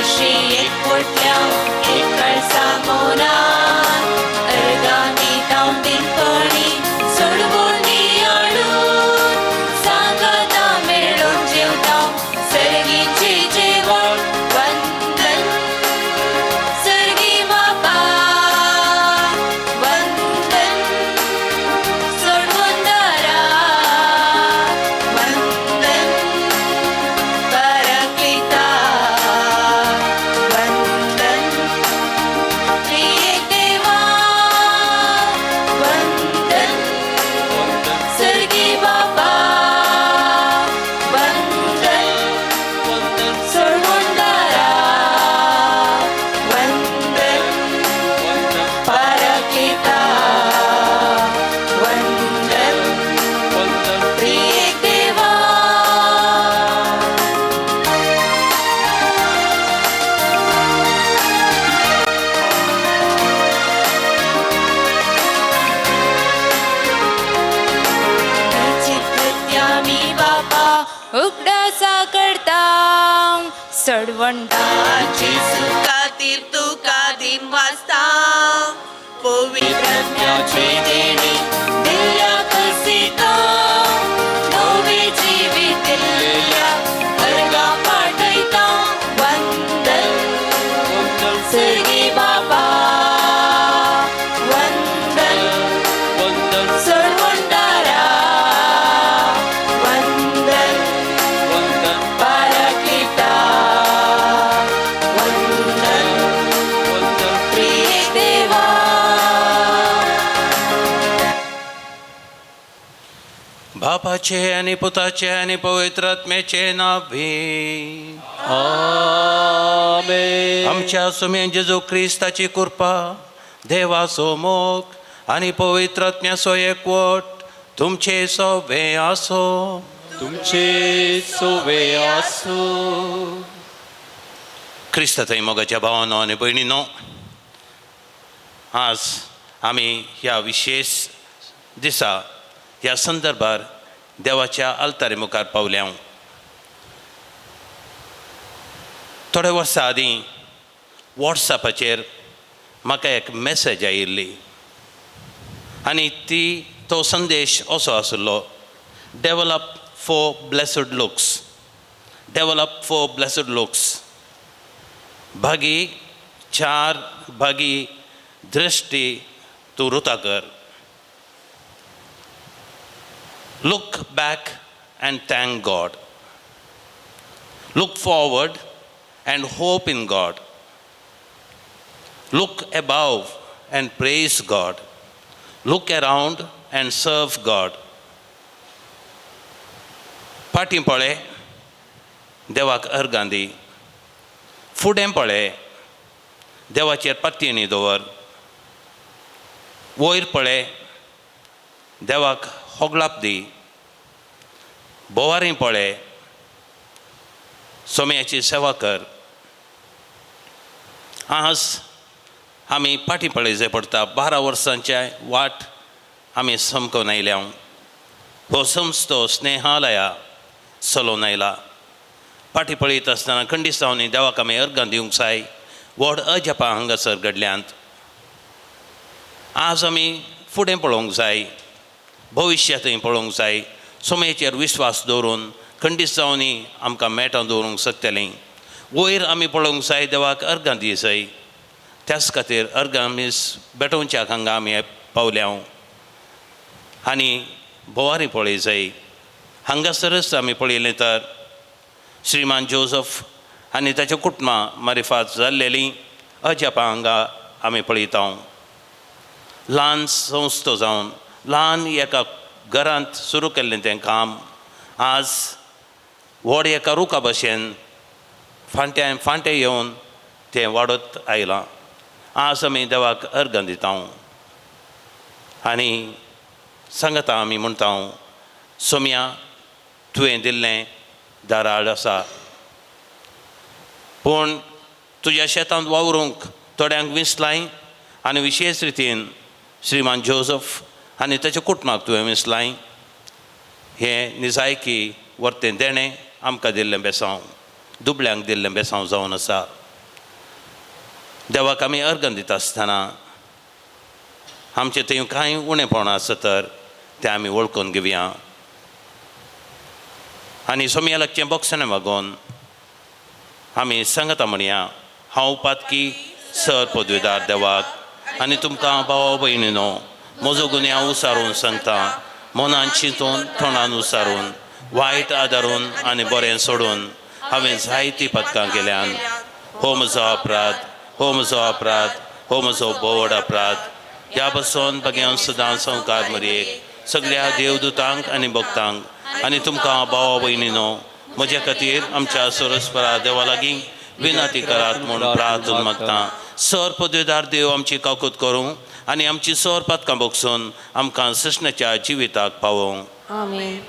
वर्षी एकवटल्या एक कळसा मौनात अर्गांनी तावन दिनपणी सोडवून आणून सांगाता मेळून जेवता सर्गीचे जेवण वंदन सर्गी बापा वंदन सोडवून दारा वंदन परकिता वंदन प्रिय देवा वंदन सर्गी बापा वंदन सोडवून दारा वंदन परकिता वंदन प्रिय देवा. चित्रत्यामी बापा उगडासा करता सडवंडाची सुखातीर तुका दिन वाचता पवित्रत्याची देणी दिल्या कसिता नवे जिवीत दिल्या अर्गा पाठयता वंदन सर्गी बापा वंदन सोडवंडारा वंदन परकिता वंदन प्रिय देवा. बापाचे आणि पुताचे आणि पवित्र आत्म्याचे नावे आमेन. आमच्या सुमे जेजू ख्रिस्ताची कृपा देवाचो मोग आणि पवित्र आत्म्याचो एकवट तुमचे सवे आसो. तुमचे सोवे आसो. क्रिस्तांतय मोगाच्या भावांनो आणि भयणींनो, आज आमी ह्या विशेष दिसा ह्या संदर्भार देवाच्या आल्तारी मुखार पावल्या. थोड्या वर्सां आदीं वॉट्सॅपाचेर म्हाका एक मॅसेज आयिल्ली आनी तो संदेश असो आशिल्लो, develop for blessed looks. Develop for blessed looks. भागी 4 भागी दृष्टी तूं रुता कर. Look back and thank God. Look forward and hope in God. Look above and praise God. Look around and serve God. फाटीं पळय देवाक अर्गां दी. फुडें पळय देवाचेर पातयेणी दवर. वयर पळय देवाक होगलाप दी. बोवारीं पळय सोम्याची सेवा कर. आज आमी फाटीं पळय पडटा. 12 वर्सांचे वाट आमी समकोन आयल्या. हो संस्थो स्नेहालया चलोवन आयला. फाटीं पळयत आसतना खंडिसांनी देवाक आमी अर्गां दिवंक जाय. व्हड अजापां हांगासर घडल्यांत. आज आमी फुडें पळोवंक जाय. भविश्यातय पळोवंक जाय. सोमेचेर विश्वास दवरून खंडीत जावनी आमकां मेटां दवरूंक शकतलीं. वयर आमी पळोवंक जाय. देवाक अर्गां दी जाय. त्याच खातीर अर्गां मीस बेटोवच्याक हांगा आमी पावल्या. आनी बोवारी पळय जाय. हांगासरच आमी पळयलें तर श्रीमान जोझफ आनी ताच्या कुटुंबां मारिफात जाल्लेलीं अजापां हांगा आमी पळयता. ल्हान संस्था जावन ल्हान एका घरांत सुरू केल्लें तें काम आज व्हड एका रुखा भशेन फांटें येवन तें वाडत आयलां. आज आमी देवाक अर्गां दिता आनी सांगता आमी म्हणटा, सोम्या तुवें दिल्लें दाराळ आसा, पूण तुज्या शेतांत वावरूंक थोड्यांक विसलाय आनी विशेश रितीन श्रीमान जोझफ आनी ताच्या कुटुंबाक तुवें विसलाय. हें निजायकी वर्तें देणें आमकां दिल्लें बेसांव, दुबळ्यांक दिल्लें बेसांव जावन आसा. देवाक आमी अर्गन दिता आसतना आमचें थंय कांय उणेपण आसा तर तें आमी वळखून घेवया आनी सोमयालाकचें बक्षणें मागोवन आमी सांगता म्हणया, हांव पातकी सर पदवीदार देवाक आनी तुमकां भावा भयणीनो म्हजो गुन्यांव उसारून सांगता, मनान चिंतून तोंडान उसारून वायट आदारून आनी बरें सोडून हांवें जायतीं पथकां केल्यान हो म्हजो अपराध, हो म्हजो अपराध, हो म्हजो बोड अपराध. ह्या बसून बगेवन सदां संवकार मरयेक सगळ्या देवदूतांक आनी भक्तांक आनी तुमकां भावा भयणीनो म्हजे खातीर आमच्या सरस्वरा देवा लागीं विनंती करात म्हूण प्रार्थून मागता. सर पदवीदार देव आमची काकूत करूं आनी आमची सर पथकां बगसून आमकां सृष्णेच्या जिविताक पावोवं. आमेन.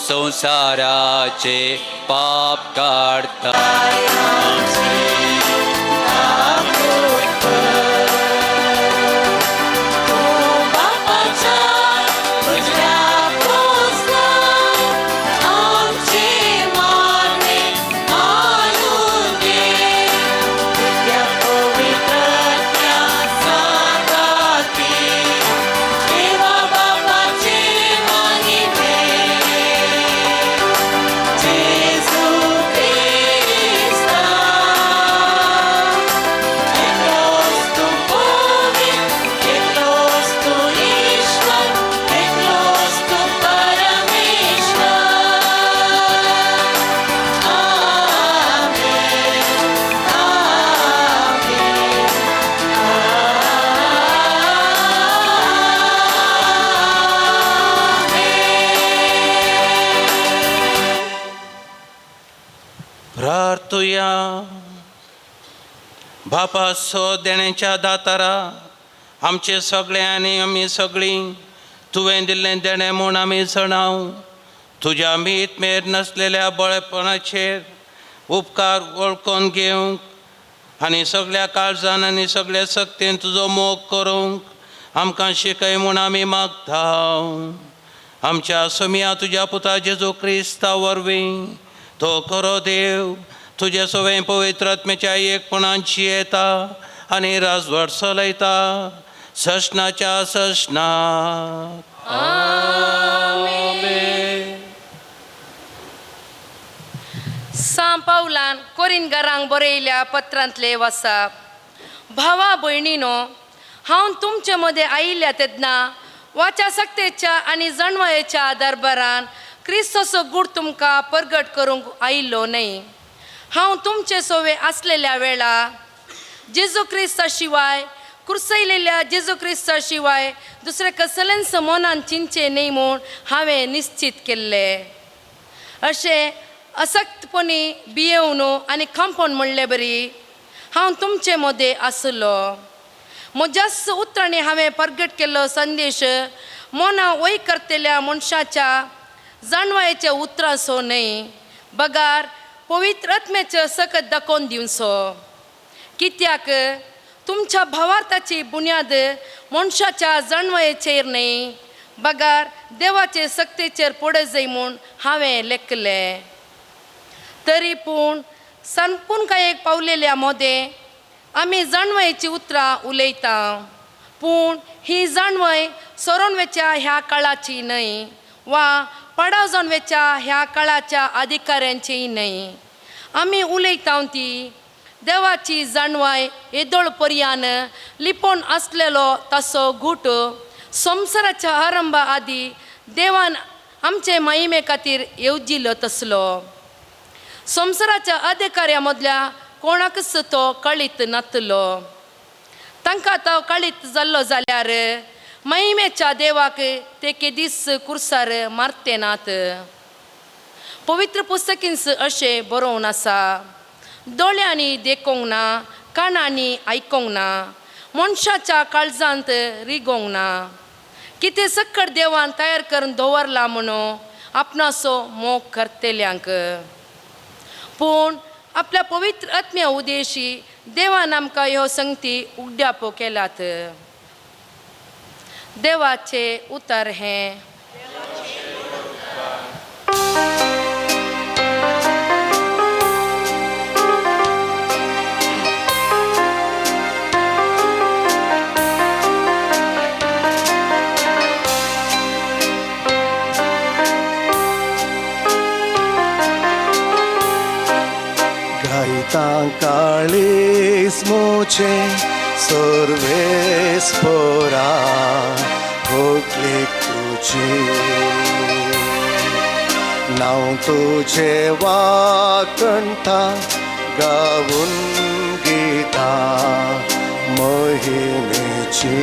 संसाराचे पाप काढता. प्रार्थुया. बापा सो देण्याच्या दातारा, आमचे सगळे आनी आमी सगळीं तुवें दिल्लें देणें म्हूण आमी जणाव. तुज्या मीत मेर नासलेल्या बळेपणाचेर उपकार वळखून घेवंक आनी सगळ्या काळजान आनी सगळ्या सक्तीन तुजो मोग करूंक आमकां शिकय म्हूण आमी मागता. आमच्या सोम्या तुज्या पुता जेजू क्रिस्ता वरवीं तो खरो देव तुजे सवें पवित्र आत्म्याच्या एकपणान जियेता आनी राजवट चलयता सशनाच्या सशनाक. सांत पावलान कोरिंथकारांक बरयल्या पत्रांतले वचप. भावा भयणीनो, हांव तुमचे मदें आयिल्ल्या तेन्ना वाच्या सक्तेच्या आनी जणवयेच्या दरबारान क्रिस्तोचो गूण तुमकां परगट करूंक आयिल्लो न्हय. हांव तुमचे सोवे असलेल्या वेळा जेजू क्रिस्ता शिवाय कुर्सयलेल्या जेजू क्रिस्ता शिवाय दुसरे कसलेंच मनान चिंचे न्ही म्हूण हांवें निश्चित केल्ले. अशें असक्तपणी भियेवन आनी खांपोवन म्हणले बरी हांव तुमचे मदें आसलो. म्हज्याच उतरांनी हांवें प्रगट केल्लो संदेश मना वय करतल्या मनशाच्या जाणवायेच्या उतरांचो न्ही बगार पवित्र आत्म्याचे सकत दाखोवन दिवचो. कित्याक तुमच्या भावार्थाची बुन्याद मनशाच्या जाणवायेचेर न्ही बगार देवाचे सक्तेचेर पडत जाय म्हूण हांवें लेखलें. तरी पूण संपूर्णकायेक पावलेल्या मदें आमी जाणवायेची उतरां उलयता. पूण ही जाणवाय सोरोनवेच्या ह्या काळाची न्ही वा पडाव जावनवेच्या ह्या काळाच्या अधिकाऱ्यांची न्ही. आमी उलयता ती देवाची जाणवाय येदोळ पर्यान लिपोवन आसलेलो ताचो घूट संवसाराच्या आरंभा आदी देवान आमचे महिमे खातीर येवजिल्लो तसलो. संवसाराच्या अधिकाऱ्या मदल्या कोणाकच तो कळीत नातलो. तांकां तो कळीत जाल्लो जाल्यार महिमेच्या देवाक ते केदीस कुर्सार मारते नात. पवित्र पुस्तकींच अशें बरोवन आसा, दोळ्यांनी देखूंक ना, कानांनी आयकूंक ना, मनशाच्या काळजांत रिगोंक ना, कितें सक्कड देवान तयार करून दवरला म्हणून आपणाचो मोग करतेल्यांक. पूण आपल्या पवित्र आत्म्या उदेशी देवान आमकां ह्यो संगती उगड्यापो केल्यात. देवाचे उतर हें. गायतां काळीस मोचे सर्वेस पोरा भोगले तुझे नाव तुझे वाकंठा गावून गीता महिमेची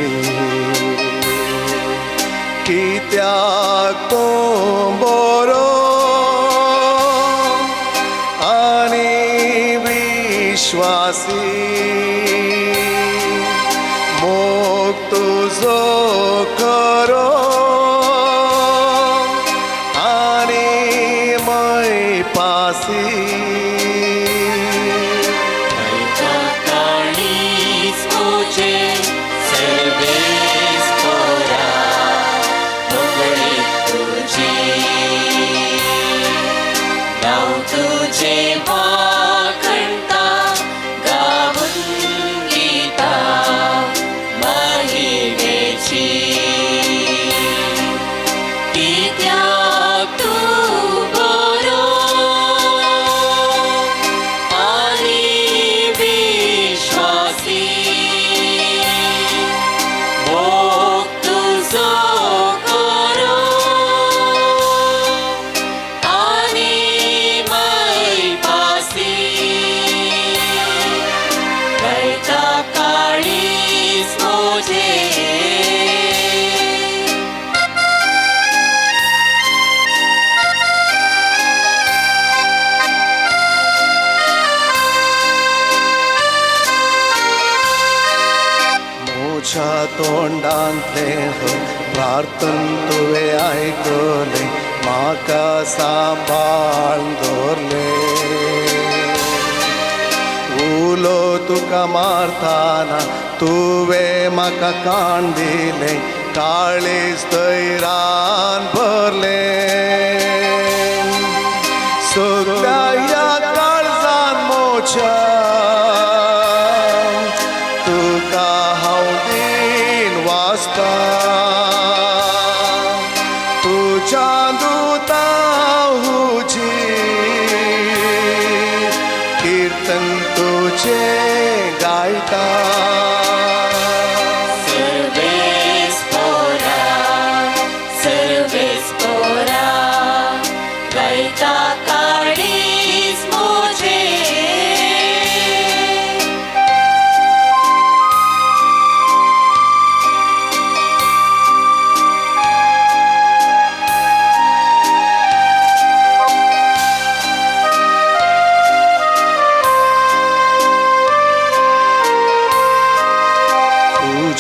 कित्याक तो बरो आनी विश्वासी मोग तुझो करो आनी मै पासी तोंडांतले प्रार्थन तुवें आयकले म्हाका सांबाळ दवरले उलो तुका मारतना तुवें म्हाका काण दिले काळीज तैरान भरले सगळ्या ह्या काळजान मोच्या तुका हांव दिन वाचता तुज्या दुतां हुजी कीर्तन तुजें गायता गायता काळीज मोजे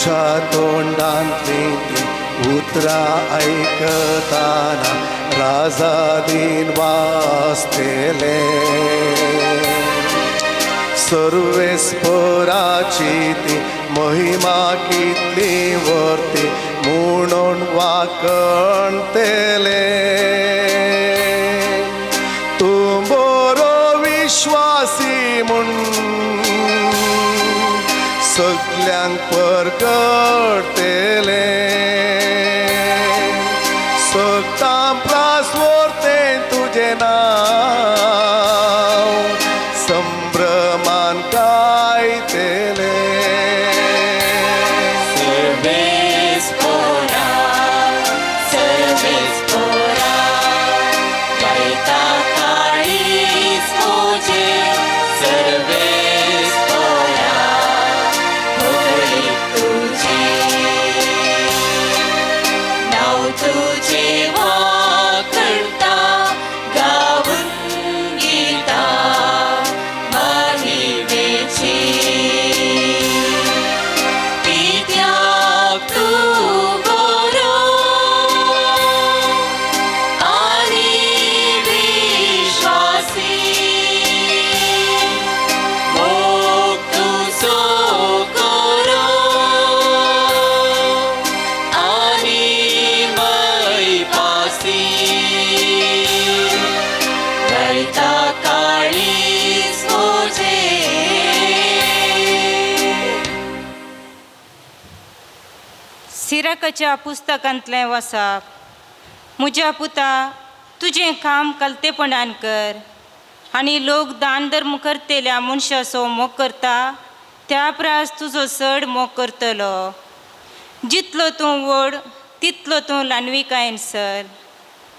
तुझ्या तोंडांतली ती उतरां ऐकताना राजा दिन वाचतेले सर्वेस्पराची ती महिमा कितली वर्ती म्हणून वाकणतेले तूं बरो विश्वासी म्हूण सगल्यांक परगटतेले सदां प्रास व्हरते तुजें नांव संभ्रमान गायतेले सर्वेस पोरा गायता काळीज तुझे सर्वेस पोरा होळी तुझी नाव तुझे वाकणता गावून गीता महिमेची कित्याक तूं बरो आनी विश्वासी मोग तुजो करो आनी मैपासी गायता काळीज तुझे सिराकाच्या पुस्तकांतलें वाचप म्हज्या पुता तुजें काम कलतेपणान कर आनी लोक दान धर्म करतेल्या मनशाचो मोग करता त्या प्रास तुजो चड मोग करतलो जितलो तूं व्हड तितलो तूं ल्हानविकायेन सर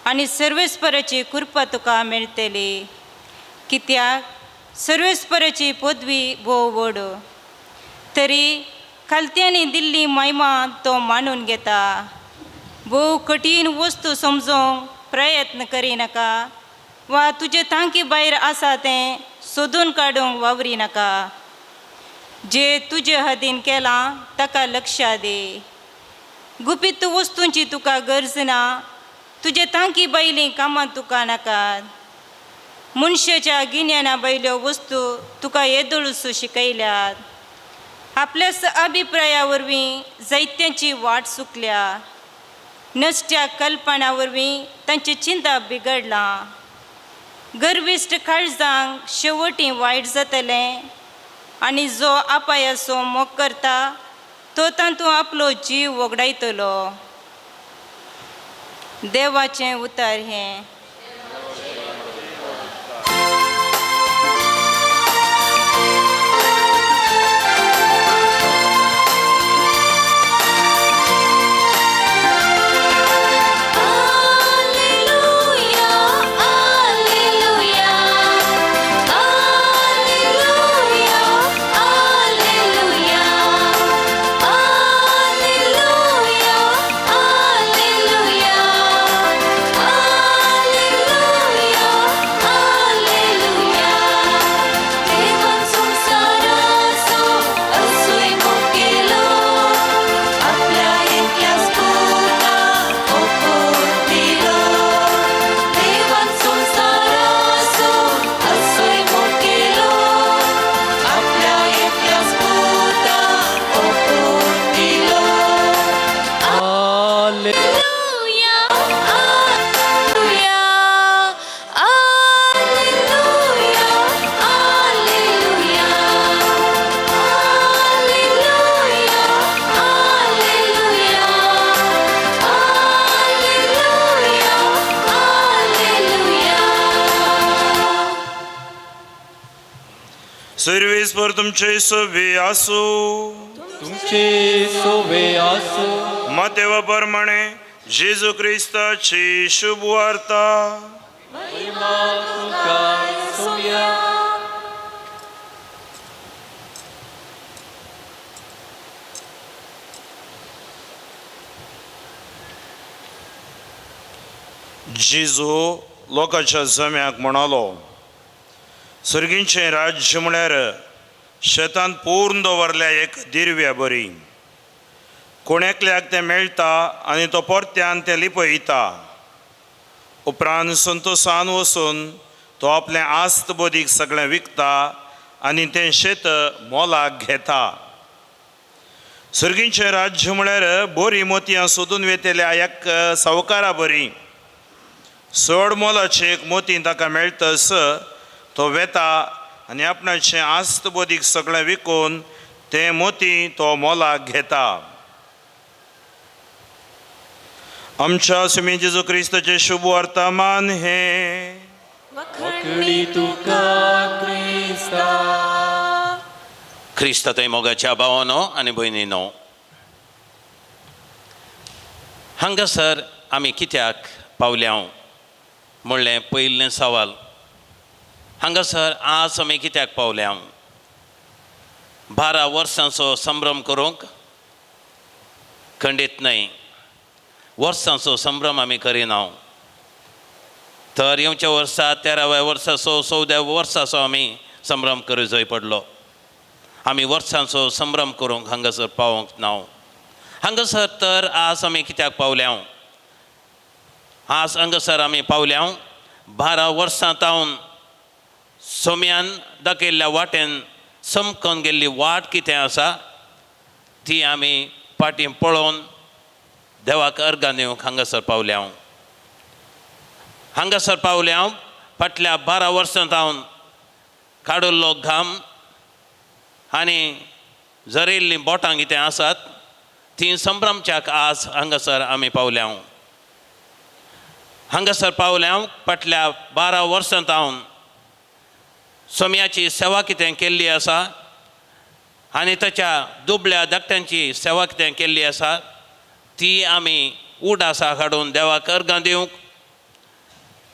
आनी सर्वेस्पराची कृपा तुका मेळटली कित्याक सर्वेस्पराची पदवी भोव व्हड तरी खालत्यांनी दिल्ली महिमा तो मानून घेता भोव कठीण वस्तू समजूंक प्रयत्न करिनाका वा तुजे तांकी भायर आसा तें सोदून काडूंक वावरिनाका जे तुजे हातीन केलां ताका लक्ष दे गुपीत वस्तूंची तुका गरज ना तुजे तांकी भायलीं कामां तुका नाकात मनशाच्या गिन्याना भायल्यो वस्तू तुका येदोळूच शिकयल्यात आपल्या अभिप्राया वरवीं जायत्यांची वाट चुकल्या नश्ट्या कल्पना वरवीं तांची चिंता बिगडलां गर्विश्ट काळजांक शेवटी वायट जातलें आनी जो आपायाचो मोग करता तो तातूंत आपलो जीव वगडायतलो देवाचें उतर हें सर्वेस्पर तुमचे सोबे आसू तुमचे सोबे आसू मतेवा प्रमाणे जेजू क्रिस्ताची शुभ वार्ता तुका सोया जेजू लोकांच्या जम्याक म्हणालो सर्गींचें राज्य म्हळ्यार शेतान पूर्ण दवरल्या एक दिरव्या बरी कोणेकल्याक तें मेळटा आनी तो परत्यान तें लिपयता. उपरांत संतोशान वचून तो आपलें आस्त बोदीक सगळें विकता आनी तें शेत मोलाक घेता. सर्गींचें राज्य म्हळ्यार बरी मोतयां सोदून वेतेल्या एक सावकारा बरी. चड मोलाची एक मोती ताका मेळटस तो वेता आनी आपणाचें आस्त बोदीक सगळें विकून तें मोती तो मोलाक घेता. आमच्या स्वामी जेजू क्रिस्ताचें शुभ वर्तमान हे वखणी तुका क्रिस्ता. क्रिस्तांतय मोगाच्या भावानो आनी भयणीनो, हांगासर आमी कित्याक पावल्या म्हणलें पयलें सवाल. हांगासर आज आमी कित्याक पावल्या? 12 वर्सांचो संभ्रम करूंक खंडीत न्हय. वर्सांचो संभ्रम आमी करिना. तर येवच्या वर्सा 13व्या वर्साचो 14व्या वर्साचो आमी संभ्रम करूं जाय पडलो. आमी वर्सांचो संभ्रम करूंक हांगासर पावोंक ना. हांगासर तर आज आमी कित्याक पावल्या? आज हांगासर आमी पावल्या 12 वर्सां तावन सोम्यान दाखयल्ल्या वाटेन समकून गेल्ली वाट कितें आसा ती आमी फाटीं पळोवन देवाक अर्गां दिवंक हांगासर पावल्या. हांगासर पावल्या फाटल्या 12 वर्सां तावन काडुल्लो घाम आनी झरिल्लीं बोटां कितें आसात ती संभ्रमच्याक आज हांगासर आमी पावल्या. हांगासर पावल्या फाटल्या 12 वर्सां तावन सोम्याची सेवा कितें केल्ली आसा आनी ताच्या दुबळ्या धाकट्यांची सेवा कितें केल्ली आसा ती आमी उडासा हाडून देवाक अर्गां दिवंक,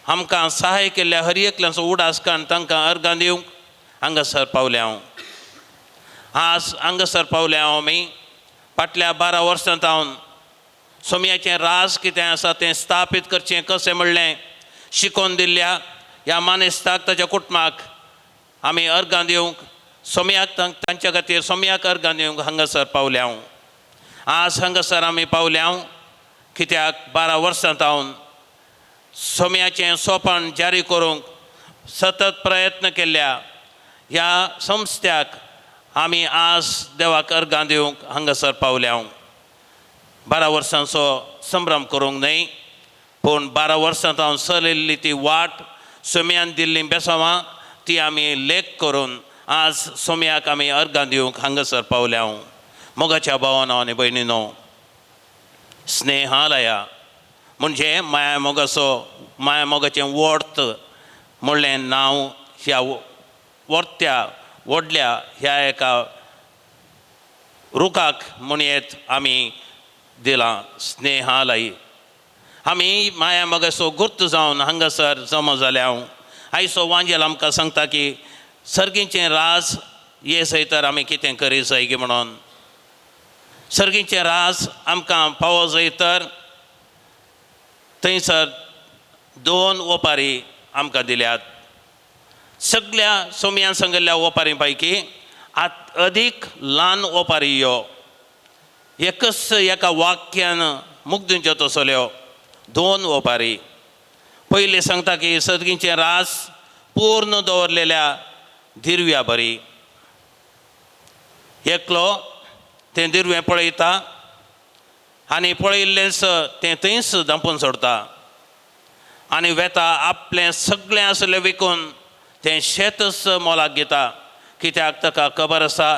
आमकां सहाय केल्ल्या हर एकल्यांचो उडास काडून तांकां अर्गां दिवंक हांगासर पावल्या. आज हांगासर पावल्या आमी फाटल्या 12 वर्सां तावन सोम्याचें राज कितें आसा तें स्थापीत करचें कशें म्हणलें शिकोवन दिल्ल्या ह्या मानेस्ताक ताच्या कुटुंबाक आमी अर्गां दिवंक, सोम्याक तांच्या खातीर सोम्याक अर्गां दिवंक हांगासर पावल्या. आज हांगासर आमी पावल्या कित्याक 12 वर्सां तावन सोम्याचें सोपण जारी करूंक सतत प्रयत्न केल्ल्या ह्या संस्थ्याक आमी आज देवाक अर्गां दिवंक हांगासर पावल्या. 12 वर्सांचो संभ्रम करूंक न्हय, पूण 12 वर्सां तावन चलिल्ली ती वाट, सोम्यान दिल्लीं बेसांवां ती आमी लेख करून आज सोम्याक आमी अर्गां दिवंक हांगासर पावल्या. मोगाच्या भावानो आनी भयणीनो, स्नेहालया म्हणजे माया मोगाचें वर्त म्हणलें नांव ह्या वर्त्या व्हडल्या ह्या एका रुखाक म्हणयेत आमी दिलां स्नेहालय. आमी माया मोगाचो गुर्त जावन हांगासर जमा जाल्या. आयचो वांजेल आमकां सांगता की सर्गीचें राज हे सयतर आमी कितें करी जाय गे म्हणून. सर्गीचें राज आमकां फावो जाय तर थंयसर 2 ओपारी आमकां दिल्यात. सगळ्या सोम्यान सांगिल्ल्या ओपारी पैकी अदीक ल्हान ओपारी ह्यो एकच एका वाक्यान मुग्धींच्यो तसल्यो 2 ओपारी. पयलीं सांगता की सर्गीचें राज पूर्ण दवरलेल्या दिरव्या बरी. एकलो तें दिरवें पळयता आनी पळयिल्लेंच तें थंयच धांपून सोडता आनी वेता आपलें सगळें आसलें विकून तें शेतच मोलाक घेता. कित्याक ताका खबर आसा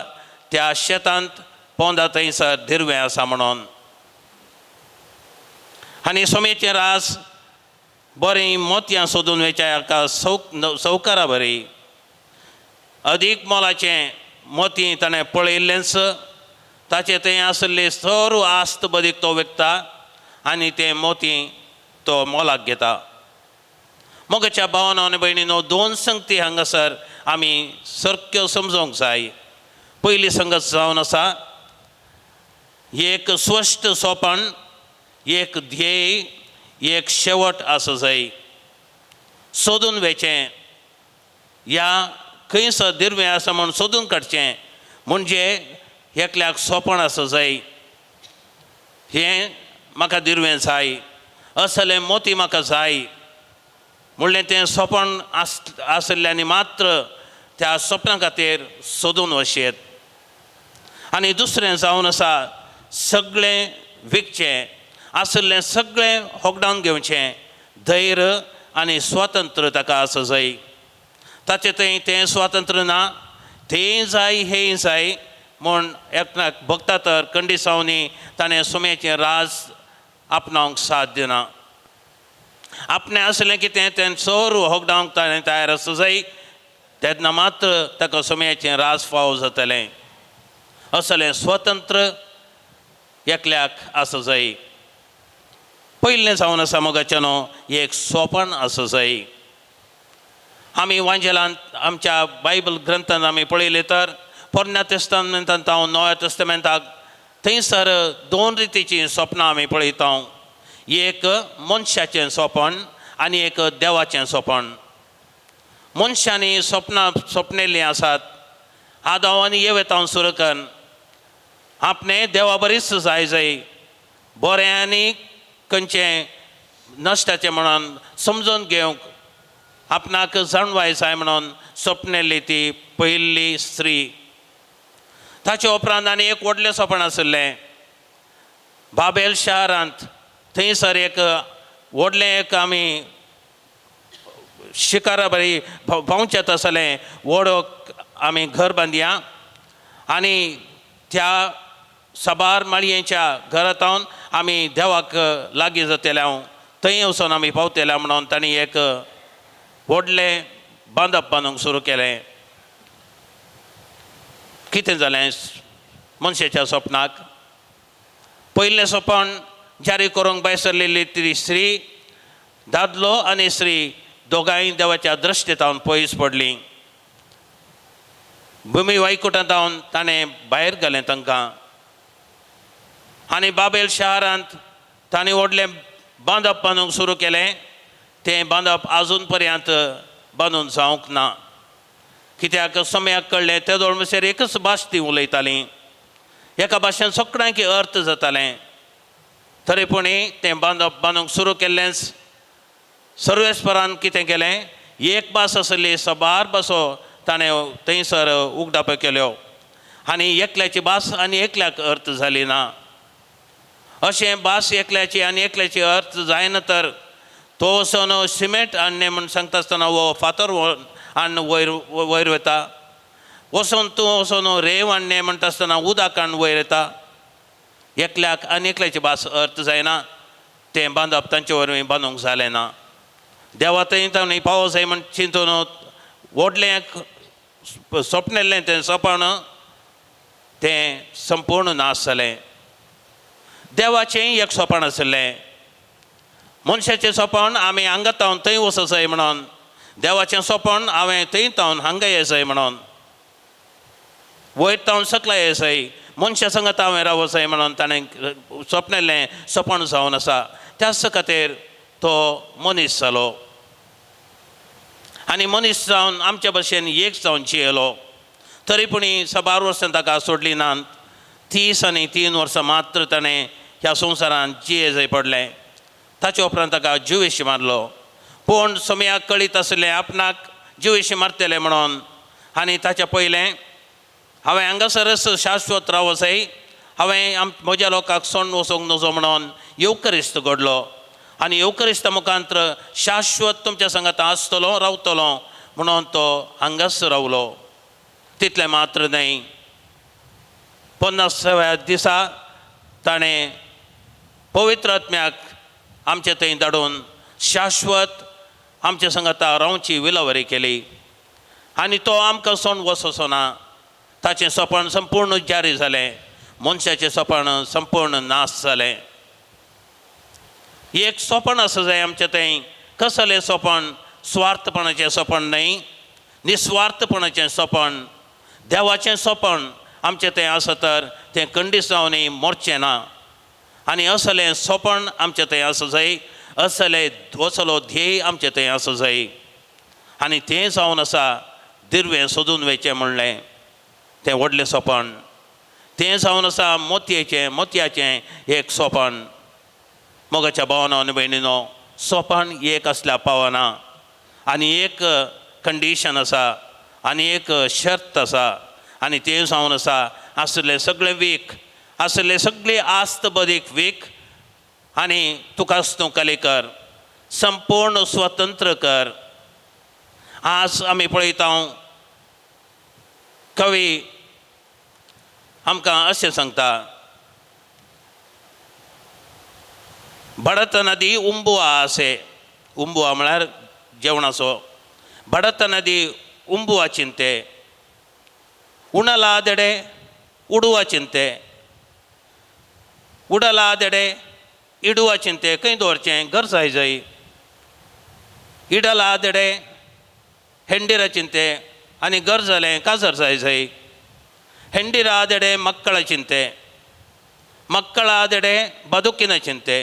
त्या शेतांत पोंदा थंयसर दिरवें आसा म्हणून. आनी सोमेचें राज बरीं मोतयां सोदून वेच्या हाका सौकारा बरी. अदीक मोलाचें मोती ताणें पळयिल्लेंच ताचे थंय आसली सर्व आस्त बदीक तो विकता आनी तें मोती तो मोलाक घेता. मोगाच्या भावानो आनी भयणीनो, 2 संगती हांगासर आमी सारक्यो समजूंक जाय. पयली संगत जावन आसा एक स्पश्ट सोपण, एक ध्येय, एक शेवट आसूं जाय. सोदून वेचें, ह्या खंयसर दिरवें आसा म्हूण सोदून काडचें म्हणजे एकल्याक सोपण आसूं जाय. हें म्हाका दिरवें जाय, असलें मोती म्हाका जाय म्हणलें तें स्वप्न आसल्यानी मात्र त्या स्वप्ना खातीर सोदून वचेत. आनी दुसरें जावन आसा सगळें विकचें, आसलें सगळें होगडावन घेवचें, धैर्य आनी स्वातंत्र्य ताका आसा जाय. ताचें थंय तें स्वातंत्र्य ना, तेंय जाय हेंय जाय म्हूण एकठांय भगता तर खंडिसांनी ताणें सुमेचें राज आपणावंक साथ दिना. आपणें असलें कितें तें सर्व होगडावंक ताणें तयार आसा जाय, तेन्ना मात्र ताका सुमेचें राज फावो जातलें. असलें स्वतंत्र एकल्याक आसा जाय. पयलें जावन आसा मोगाचेनो एक स्वप्न आसा जाय. आमी वांजेलांत आमच्या बायबल ग्रंथांत आमी पळयलें तर पोरण्या तेस्तामेंतांत हांव नव्या तेस्तामेंताक थंयसर दोन रितीचीं स्वप्नां आमी पळयता. एक मनशाचें स्वप्न आनी एक देवाचें स्वप्न. मनशांनी स्वप्नां स्वप्नेल्लीं आसात. आदाम आनी येवेतावन सुरू कर आपणें देवा बरीच जाय, बरें आनी खंयचें नश्टाचें म्हणून समजून घेवंक आपणाक जाणवाय जाय म्हणून स्वप्नेल्ली ती पयली स्त्री. ताचे उपरांत आनी एक व्हडलें स्वप्न आशिल्लें बाबेल शारांत. थंयसर एक व्हडलें एक आमी शिकारा बरी भोंवचेत आसलें व्हड आमी घर बांदया आनी त्या साबार माळयेच्या घरांत आमी देवाक लागीं जातले थंय वचून आमी पावतले म्हणून तांणी एक व्हडलें बांदप बांदूंक सुरू केलें. कितें जालें मनशाच्या स्वप्नाक? पयलें स्वप्न जारी करूंक भायर सरलेली ती स्त्री दादलो आनी स्त्री दोगांय देवाच्या दृश्टेंतावन पयस पडलीं. भुमी वायकुटांतावन ताणें भायर घालें तांकां. आनी बाबेल शारांत ताणें व्हडलें बांदप बांदूंक सुरू केलें. तें बांदप आजून पर्यंत बांदून जावंक ना. कित्याक समयाक कळ्ळें ते दोळ म्हणसर एकच भास ती उलयतालीं, एका भाशेन सगळ्यांक अर्थ जातालें. तरी पूण तें बांदप बांदूंक सुरू केल्लेंच सर्वेस्परान कितें केलें, एक भास आसली साबार भासो ताणें थंयसर उगडाप केल्यो आनी एकल्याची भास आनी एकल्याक अर्थ जाली ना. अशें भास एकल्याची आनी एकल्याची अर्थ जायना तर तो वचून सिमेंट हाडणें म्हूण सांगता आसतना वो फातर हाडून वयर वता. वचून तूं वचून रेव हाडणें म्हणटा आसतना उदक हाडून वयर येता. एकल्याक आनी एकल्याची भास अर्थ जायना. तें बांदप तांचे वरवीं बांदूंक जालें ना. देवा थंय ताणें पावो जाय म्हण चिंतून व्हडलें स्वप्नेल्लें तें स्वप्न तें संपूर्ण नाश जालें. देवाचेंय एक स्वप्न आशिल्लें. मनशाचें स्वप्न आमी हांगा तावन थंय वचूं जाय म्हणून, देवाचें स्वप्न हांवें थंय तावन हांगा ये जाय म्हणून, वयर तावन सकला ये जाय, मनशा संगत हांवें रावूं जाय म्हणून ताणें स्वप्नेल्लें स्वप्न जावन आसा. त्याच खातीर तो मनीस जालो आनी मनीस जावन आमच्या भशेन एक जावन जियेलो. तरी पूण साबार वर्सां ताका सोडली नात. 30 आनी 3 वर्सां मात्र ताणें ह्या संवसारांत जिये जाय पडलें. ताचे उपरांत ताका जिवेशी मारलो. पूण समयाक कळीत आसलें आपणाक जिवेशी मारतलें म्हणून आनी ताच्या पयलें हांवें हांगासरच शाश्वत रावूं जाय, हांवें म्हज्या लोकांक सोडून वचूंक नजो म्हणून येवकरिस्त घडलो आनी येवकरिस्ता मुखांतर शाश्वत तुमच्या संगत आसतलो रावतलो म्हणून तो हांगाच रावलो. तितलें मात्र न्हय, 50व्या दिसा ताणें पवित्र आत्म्याक आमचे थंय धाडून शाश्वत आमचे संगत रावची विलावरी केली आनी तो आमकां सोडून वचचो ना. ताचें स्वप्न संपूर्ण जारी जालें. मनशाचें स्वप्न संपूर्ण नाश जालें. एक स्वप्न आसा जाय आमचें थंय. कसलें स्वप्न? स्वार्थपणाचें स्वप्न न्हय, निस्वार्थपणाचें स्वप्न. देवाचें स्वप्न आमचें थंय आसा तर तें खंडीत जावन मरचें ना. आनी असलें स्वप्न आमचें थंय आसा जाय, असलो ध्येय आमचें थंय आसा जाय. आनी तें जावन आसा दिर्वें सोदून वयचें म्हणलें तें व्हडलें स्वप्न. तें जावन आसा मोतयाचें एक सोपण. मोगाच्या भावानो आनी भयणीनो, सोपण एक असल्या पावना आनी एक कंडिशन आसा आनी एक शर्त आसा आनी तें जावन आसा आसले सगळे वीक, आसले सगळी आस्त बदीक वीक आनी तुकाच तूं कले कर, संपूर्ण स्वतंत्र कर. आज आमी पळयता कवी आमकां अशें सांगता, बडत नदी उंबुआ आसे. उंबुआ म्हळ्यार जेवणाचो. बडत नदी उंबुआ चिंते, उणलादडे उडुआ चिंते, उडलादडे इडुआ चिंते. खंय दवरचें? घर जाय जाय. इडलादडे हेंडीर चिंते आनी घर जालें काजर जाय जाय. ಹೆಂಡಿರಾದೆಡೆ ಮಕ್ಕಳ ಚಿಂತೆ, ಮಕ್ಕಳಾದೆಡೆ ಬದುಕಿನ ಚಿಂತೆ,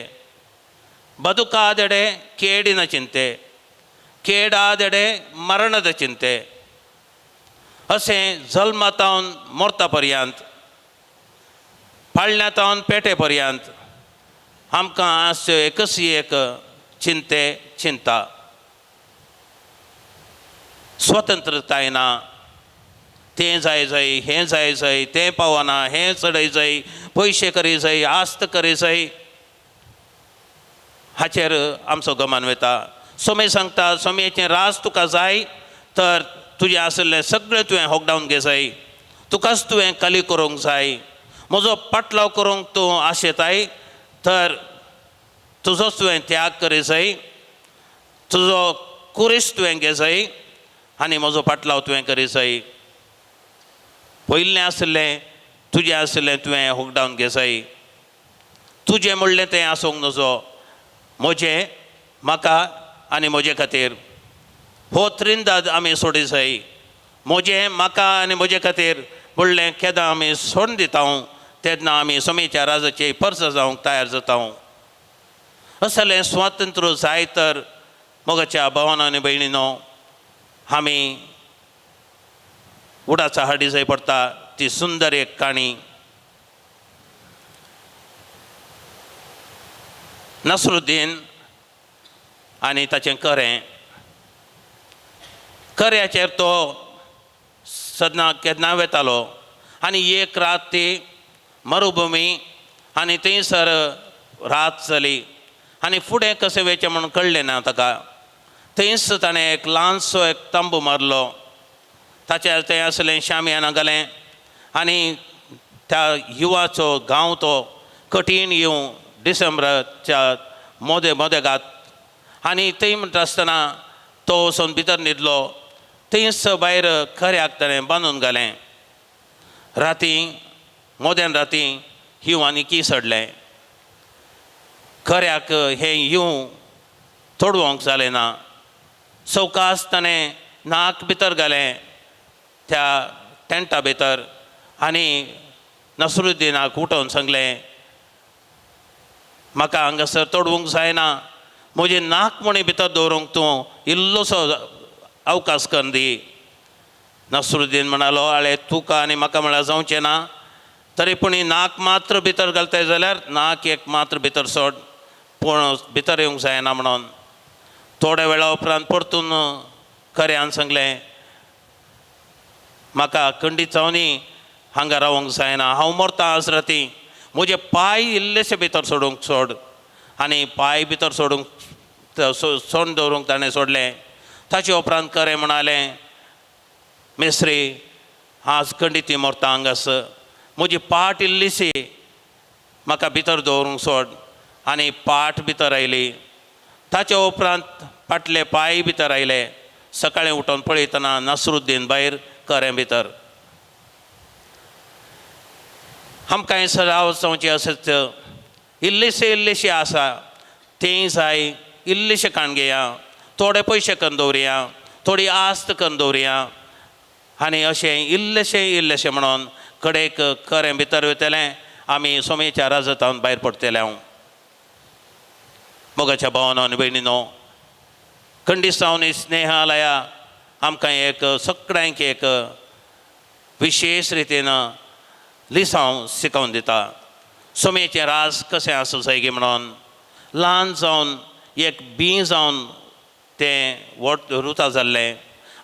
ಬದುಕಾದೆಡೆ ಕೇಡಿನ ಚಿಂತೆ, ಕೇಡಾದೆಡೆ मरणದ चिंते. अशें जल्मातावन मोरता पर्यंत, पाळण्यातावन पेटेपर्यंत आमकां आज एकच एक चिंता. स्वतंत्रताय ना. तें जाय जाय, हें जाय जाय, तें पावना, हें चडय जाय, पयशे करी जाय, आस्त करी जाय, हाचेर आमचो गमान वता. सोमे सांगता, सोमेचें रास तुका जाय तर तुजें आसलें सगळें तुवें होकडावन घे जाय, तुकाच तुवें कली करूंक जाय. म्हजो पाटलाव करूंक तूं आशेताय तर तुजोच तुवें त्याग करी जाय, तुजो कुरीस तुवें घे जाय आनी म्हजो पाटलाव तुवें करी जाय. पयलें आसलें तुजें आसलें तुवें होकडावन घे जाय. तुजें म्हणलें तें आसूंक नजो. म्हजें म्हाका आनी म्हजे खातीर हो त्रिंदाद आमी सोडी जाय. म्हजें म्हाका आनी म्हजे खातीर म्हणलें केदां आमी सोडून दिता तेन्ना आमी सोमेच्या राजाची परस जावंक तयार जाता. असलें स्वातंत्र्य जाय तर मोगाच्या भावानो आनी भयणीनो आमी उडाचा हाडी जाय पडटा. ती सुंदर एक काणी. नसरुद्दीन आनी ताचें खऱ्याचेर तो सदना केन्ना वेतालो आनी एक रात ती मरुभुमी आनी थंयसर रात जाली आनी फुडें कशें वेचें म्हणून कळ्ळें ना ताका. थंयच ताणें एक ल्हानसो एक तंबू मारलो. ताचेर तें आसलें शामियाना घालें आनी त्या युवाचो गांव तो कठीण येवं डिसेंबराच्या मोदेगात आनी थंय म्हणटा आसतना तो वचून भितर न्हिदलो. थंयच भायर खऱ्याक ताणें बांदून घालें. मोदेन राती हिंवांनी की सडलें. खऱ्याक हें हिंव तोडवंक जालें ना. सवकास ताणें नाक भितर घालें त्या टेंटा भितर आनी नसरुद्दीनाक उठोवन सांगलें, म्हाका हांगासर तोडवंक जायना. म्हजें नाक म्हणी भितर दवरूंक तूं इल्लोसो अवकाश करून दी. नसरुद्दीन म्हणालो, आळे तुका आनी म्हाका म्हळ्यार जावचें ना. तरी पूण नाक मात्र भितर घालताय जाल्यार नाक एक मात्र भितर सोड, पूण भितर येवंक जायना म्हणून. थोड्या वेळा उपरांत परतून खऱ्यान सांगलें, म्हाका खंडीत जावनी हांगा रावंक जायना. हांव मरता आज राती. म्हजे पांय इल्लेशे भितर सोडूंक सोड. आनी पांय भितर सोडूंक सोडून दवरूंक ताणें सोडलें. ताचे उपरांत खरें म्हणालें, मेस्त्री आज खंडीत मरता हांगास. म्हजी पाट इल्लीशी म्हाका भितर दवरूंक सोड. आनी पाट भितर आयली. ताचे उपरांत फाटले पांय भितर आयले. सकाळीं उठोन पळयतना नसरुद्दीन भायर खरें भितर. आमकां हें सराव जावचें अशेंच इल्लीशी आसा तें जाय. इल्लेशें काण घेया, थोडे पयशे करून दवरया, थोडी आस्त करून दवरया आनी अशें इल्लेशें म्हणून कडेक खरें भितर वयतलें. आमी सोमेच्या राजतावन भायर पडटले. हांव मोगाच्या भावानो आनी भयणीनो, खंडिस्तावनी स्नेहालया आमकां एक सगळ्यांक एक विशेश रितीन लिसांव शिकोवन दिता सोमेचें रास कशें आसूं जाय गे म्हणून ल्हान जावन एक बी जावन तें व्हड रुतां जाल्लें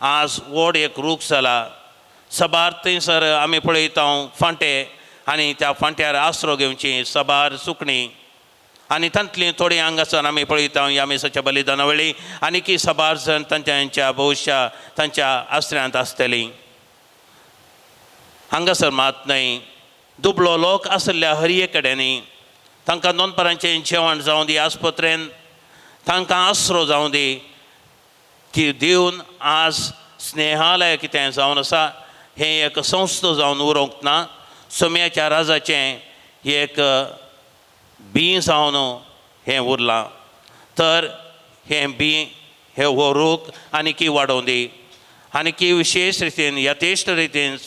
आज व्हड एक रूख जाला सबार थंयसर आमी पळयता फांटे आनी त्या फांट्यार आसरो घेवची सबार सुकणीं आनी तांतलीं थोडीं हांगासर आमी पळयता ह्या मेसाच्या बलिदाना वेळी आनीक सबार जण तांच्या भविश्या तांच्या आसऱ्यांत आसतलीं हांगासर मात न्हय दुबळो लोक आसल्या हरये कडेनी तांकां दोनपरांचें जेवण जावं दी आस्पत्रेन तांकां आसरो जावं दी की दिवन आज स्नेहालय कितें जावन आसा हें एक संस्था जावन उरोंक ना सोम्याच्या राजाचें एक बी जावन हें उरलां तर हें बी हे हो रूख आनीकी वाडोवन दी आनीकी विशेश रितीन यथेश्ट रितीन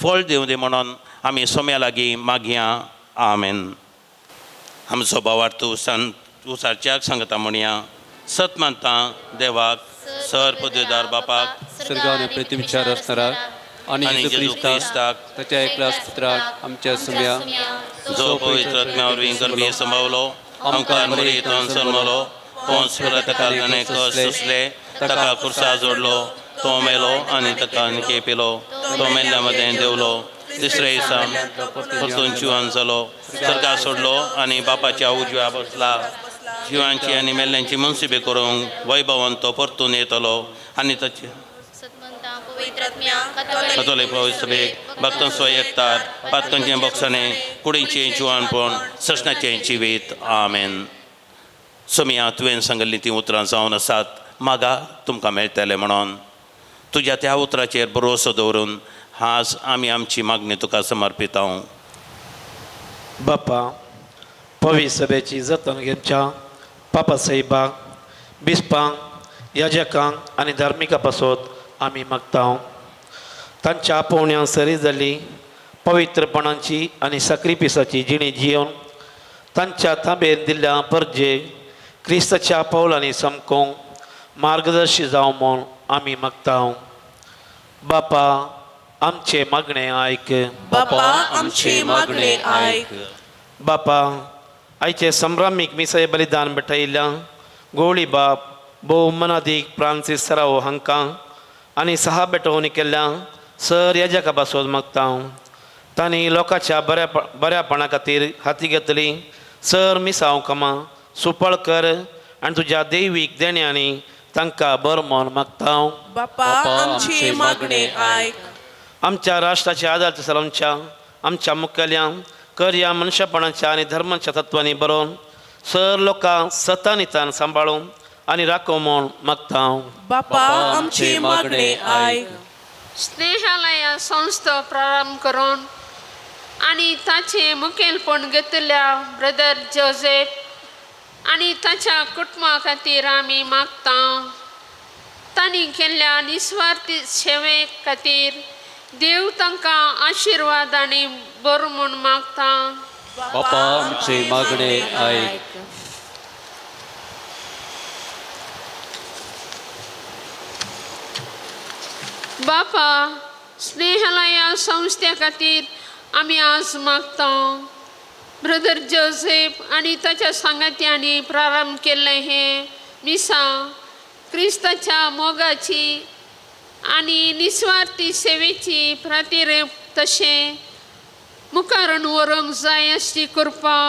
फळ दिवं दी म्हणून आमी सोम्या लागीं मागया आमेन. आमचो भावार तूं उसारच्याक सांगता म्हणया सत मानता देवाक सर पदवीदार बापाक सर्गान प्रतिमचार असणारा आणि येशू ख्रिस्ताक ताच्या एकल्याच पुत्राक आमच्या सुम्या जो पवित्र आत्म्यावरवीं गर्भी संभवलो ओंकार मरीतून जल्मलो पोंस पिलाताका ताणें कस सोंसले ताका खुर्सा जोडलो तो मेलो आनी ताका केपिलो तो मेल्ल्या मदें देवलो तिसऱ्या दिसा परतून जिवान जालो सर्गा सोडलो आनी बापाच्या उजव्या बसला जिवांची आनी मेल्ल्यांची मनसुबी करूंक वैभवान तो परतून येतलो आनी ताचे कतोलीक पवित्र सभेक भक्तांचो एकतार पातकांचें बक्षणें कुडींचें जिवानपण सशनाचें जिवीत आमेन. सोम्या तुवें सांगल्लीं तीं उतरां जावन आसात मागा तुमकां मेळटलें म्हणून तुज्या त्या उतराचेर भरोसो दवरून आज आमी आमची मागणी तुका समर्पिता. बापा पवित्र सभेची जतन घेवच्या पापा साहेबाक बिस्पांक याजकांक आनी धार्मिका पासत आमी मागता तांच्या आपोवण्या सरी जाल्ली पवित्रपणाची आनी साक्रिफिसाची जिणी जियोवन तांच्या ताब्यात दिल्ल्या परजे क्रिस्ताच्या पावलांनी समकोवंक मार्गदर्शी जावं म्हूण आमी मागता. बापा आमचे मागणें आयक. बापा आमचे मागणे आयक. बापा आयचे संभ्रामीक मिसय बलिदान भेटयल्या गोवळी बाप भोव मनादीक फ्रांसीस सराव हांकां आनी सहा बेटोवणी केल्ल्या सर याजका पासत मागता. तांणी लोकांच्या बऱ्यापणा खातीर हाती घेतली सर मिसांव कामां सुपळ कर आनी तुज्या दैवीक देण्यांनी तांकां बर म्हूण मागता. बापा आमचे मागणे आयक. आमच्या राष्ट्राच्या आदार सलामच्या आमच्या मुखेल्यांक कर ह्या मनशापणाच्या आनी धर्माच्या तत्वांनी बरोवन सर लोकांक सतानितान सांबाळून आनी राखो म्हूण मागता. बापा आमचे मागणे आयक. स्नेहालया संस्था प्रारंभ करून आनी ताचे मुखेलपण घेतल्या ब्रदर जोसेफ आनी ताच्या कुटुंबा खातीर आमी मागता. तांणी केल्ल्या निस्वार्थी सेवे खातीर देव तांकां आशिर्वाद आनी बरो म्हूण मागता. बापा आमचे मागणे आयक. बापा स्नेहालया संस्थे खातीर आमी आज मागता. ब्रदर जोसेफ आनी ताच्या सांगात्यांनी प्रारंभ केल्लें हें मिसा क्रिस्ताच्या मोगाची आनी निस्वार्थी सेवेची प्रातिरेप तशें मुखारून व्हरूंक जाय अशी कृपा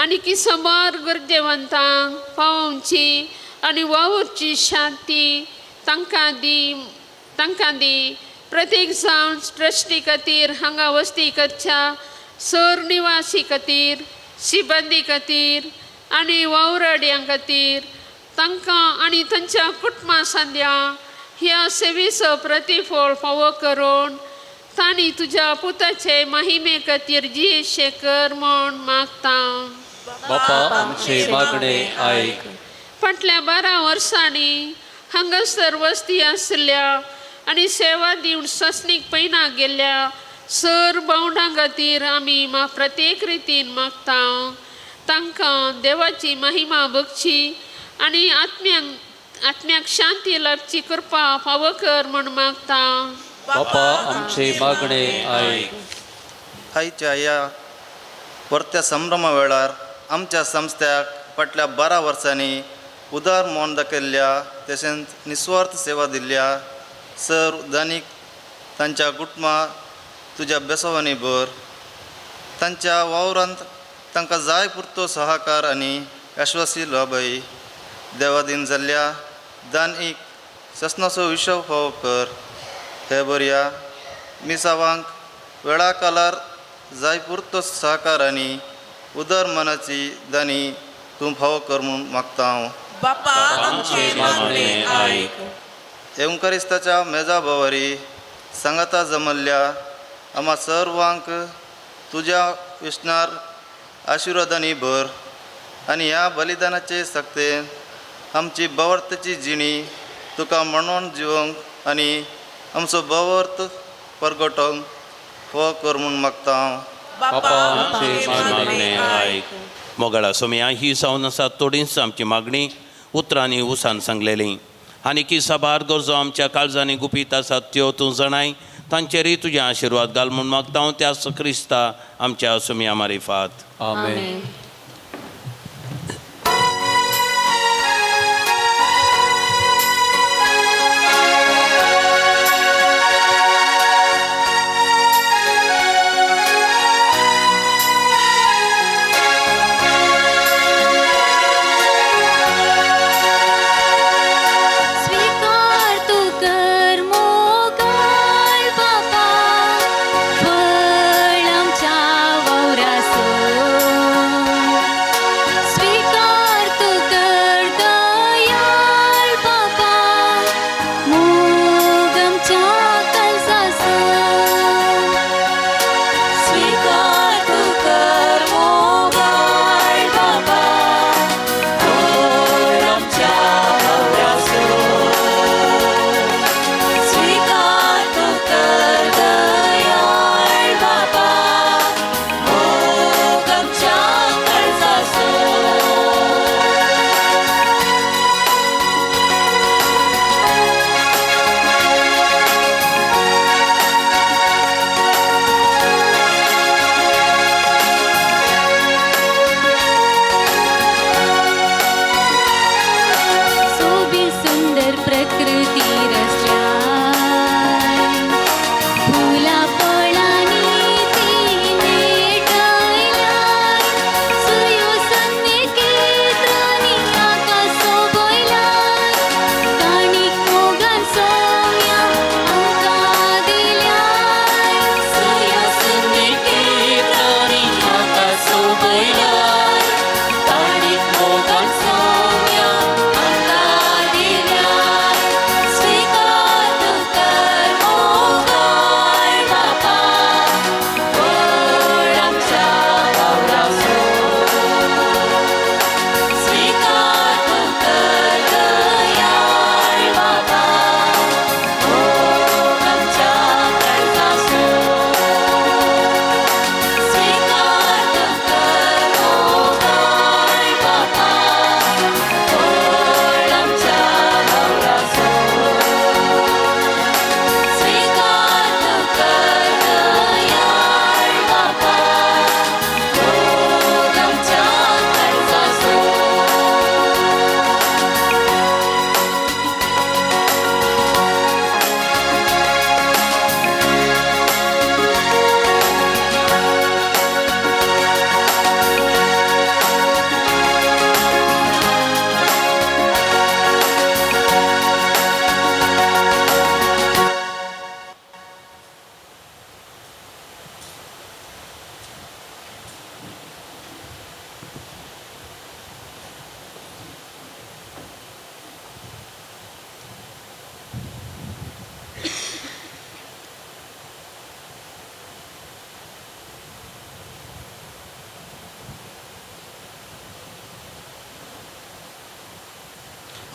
आनी की समोर गरजेवंतांक पावोवची आनी वावुरची शांती तांकां दी. प्रत्येक जावन ट्रस्टी खातीर हांगा वस्ती करच्या सर निवासी खातीर सिबंदी खातीर आनी वावराड्यां खातीर तांकां आनी तांच्या कुटुंबा सांद्या ह्या सेवेचो प्रतिफळ फावो करून तांणी तुज्या पुताचे महिमे खातीर जियेशे कर म्हूण मागता. बापा आमचे मागणे आयक. फाटल्या 12 वर्सांनी हांगासर वस्ती आसल्या आनी सेवा दिवन ससनीक पैना गेल्ल्या सर बावंडां खातीर आमी प्रत्येक रितीन मागता. तांकां देवाची महिमा भोगची आनी आत्म्याक शांती लाभची कृपा फावो कर म्हूण मागता. बापा आमचे मागणे आयक. आयच्या ह्या परत्या संभ्रमा वेळार आमच्या संस्थ्याक फाटल्या 12 वर्सांनी उदार मोन दाखयल्ल्या तशेंच निस्वार्थ सेवा दिल्ल्या सर दानीक तांच्या कुटुंबां तुज्या बेसवानी भर. तांच्या वावरांत तांकां जाय पुरतो सहकार आनी आश्वासी लाभय. देवाधीन जाल्ल्या दानीक ससनाचो विशव फावो कर. हे बऱ्या मिसावांक वेळा कालार जाय पुरतो सहकार आनी उदर मनाची दानी तूं फावो कर म्हूण मागता हांव. बापा आमचे मागणे आयक. ओंकारिस्ताच्या मेजा भोवारी सांगाता जमल्ल्या आम्हा सर्वांक तुज्या विष्णार आशिर्वादांनी भर आनी ह्या बलिदानाचे सक्तेन आमची बवर्तची जिणी तुका म्हणून जिवंक आनी आमचो बवर्त परगटोवंक फावो कर म्हूण मागता हांव. बापा आमचे मागणे आयक. मोगाळा सोम्या ही जावन आसा थोडींच आमची मागणी उतरांनी उसान सांगलेली आनी की साबार गरजो आमच्या काळजांनी गुपीत आसात त्यो तूं जाणाय. तांचेरय तुजें आशिर्वाद घाल म्हूण मागता हांव त्या क्रिस्ता आमच्या सोम्या मारिफात. आमेन.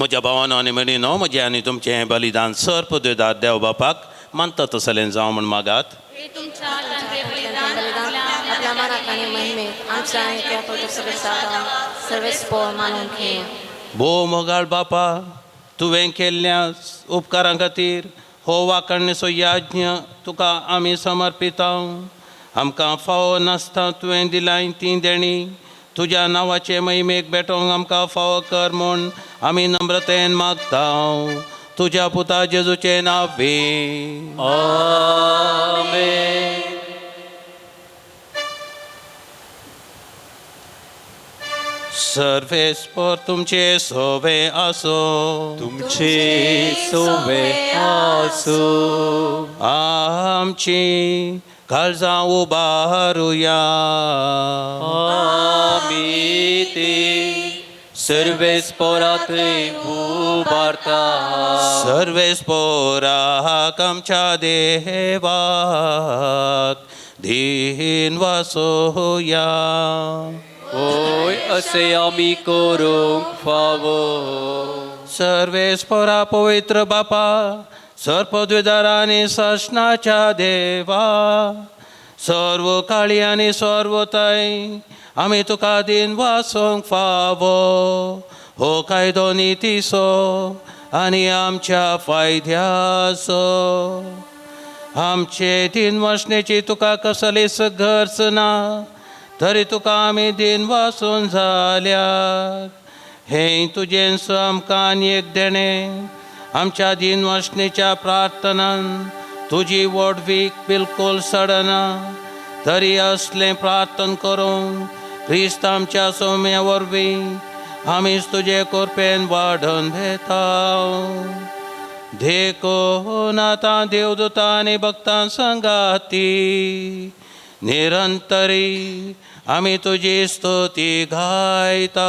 म्हज्या भावानो आनी मणीनो म्हजें आनी तुमचें बलिदान सर पदवेदार देव बापाक मानता तसलें जावं म्हण मागात. आपल्या मनात आणि महिमेत आमच्या आणि त्या पवित्र सर्वेस्पोर मानून घे. भोव मोगाळ बापा तुवें केल्ल्या उपकारां खातीर हो वाकणेचो याज्ञ तुका आमी समर्पिता. आमकां फावो नासता तुवें दिलाय ती देणी तुज्या नांवाचे महिमेक भेटोवंक आमकां फावो कर म्हूण आमी नम्रतेन मागता तुज्या पुता जेजूचे नांवे आमेन. सर्वेस्पर तुमचे सोवे आसो तुमचे सोवे आसो. आमची काळजां उबारुया. आमी ते सर्वेस्परांतय उबारता. सर्वेस्पराक आमच्या देवाक दिन वासोया. ओय असे आमी करूंक फावो. सर्वेस्परा पवित्र बापा सर्पद्वेदार आनी सशनाच्या देवा सर्व काळी आनी सर्वताय आमी तुका दिन वासोंक फावो हो कायदो नितीसो आनी आमच्या फायद्याचो. आमचे दिन वासणेची तुका कसलीच गरज ना तरी तुका आमी दिन वासून जाल्यार हे तुजेंच आमकां आनी एक देणें आमच्या दिन वासणेच्या प्रार्थनान तुजी वडवीक बिलकुल सडना तरी असलें प्रार्थन करूंक क्रिस्त आमच्या सौम्या वरवीं आमीच तुजे कोरपेन वाडून भेता. देखून आतां देवदूतां आनी भक्तां संगाती निरंतरी आमी तुजी स्तुती गायता.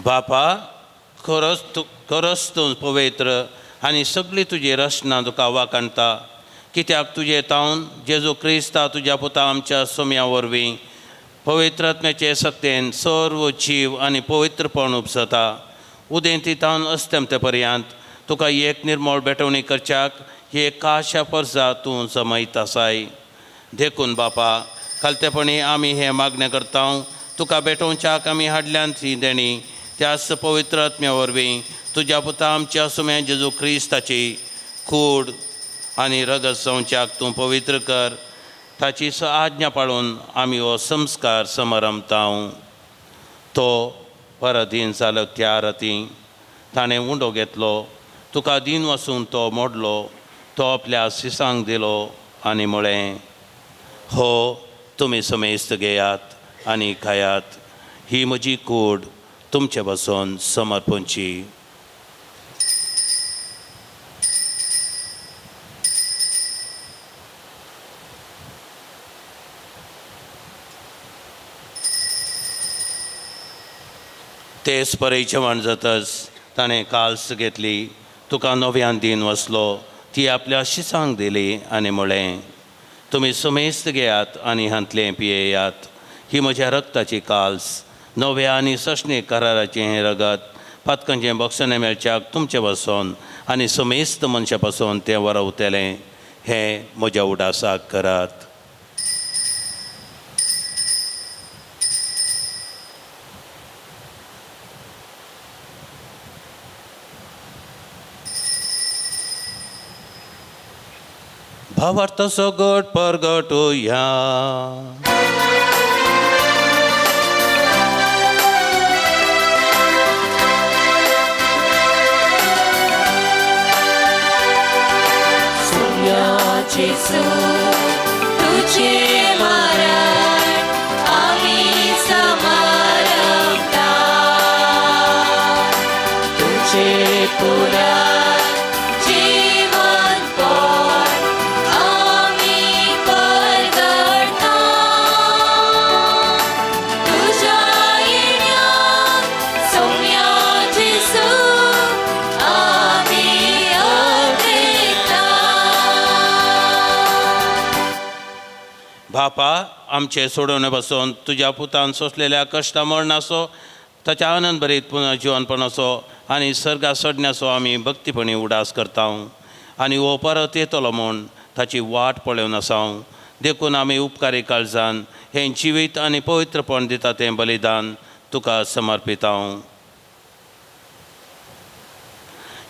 बापा खरोच तूं पवित्र आनी सगळी तुजी रचना तुका वाकाणटा कित्याक तुजे तावन जेजू क्रिस्ता तुज्या पुता आमच्या सोम्या वरवीं पवित्रात्म्याचे सत्तेन सर्व जीव आनी पवित्रपण उपसता. उदेंती तावन अस्तमते पर्यंत तुका एक निर्मळ बेटवणी करच्याक ही एक काशा परसा तूं समयत आसाय. देखून बापा खालतेपणी आमी हे मागणें करता तुका भेटोवच्याक आमी हाडल्यान ती देणी त्याच पवित्र आत्म्या वरवीं तुज्या पुता आमच्या सुम्या जेजू क्रिस्ताची कूड आनी रगत संवच्याक तूं पवित्र कर. ताची आज्ञा पाळून आमी हो संस्कार समरमता. तो परदीन जालो त्या राती ताणें उंडो घेतलो तुका दिन वचून तो मोडलो तो आपल्या शिसांक दिलो आनी म्हळें हो तुमी समेस्त घेयात आनी खायात ही म्हजी कूड तुमचे बसून समर्पणची. तेच परैचे म्हण जातच ताणें काल्स घेतली तुका नव्यान दिन वसलो ती आपल्या शिसांक दिली आनी म्हळें तुमी समेस्त घेयात आनी हांतलें पियेयात ही म्हज्या रक्ताची काल्स नव्या आनी सशणे कराराचें हें रगत पातकांचें बक्षणें मेळच्याक तुमचे बसून आनी समेस्त मनशा पासून तें वरवतलें हें म्हज्या उडासाक करात. भावार्थ सगट परगटुया. जेसू तुझे मरण आम्ही समरता तुझे पुराण जीवन पण आम्ही परगटा तुझ्या येण्यात सौम्या जेसू आम्ही बापा आमचे सोडवणे बसून तुझ्या पुतान सोसलेल्या कश्टा मरणाचो ताच्या आनंद भरीत पुन्हा जिवनपणाचो आनी सर्गा सडण्याचो आमी भक्तीपणी उडास करता आनी हो परत येतलो म्हूण ताची वाट पळोवन आसा. देखून आमी उपकारी काळजान हें जिवीत आनी पवित्रपण दिता तें बलिदान तुका समर्पिता.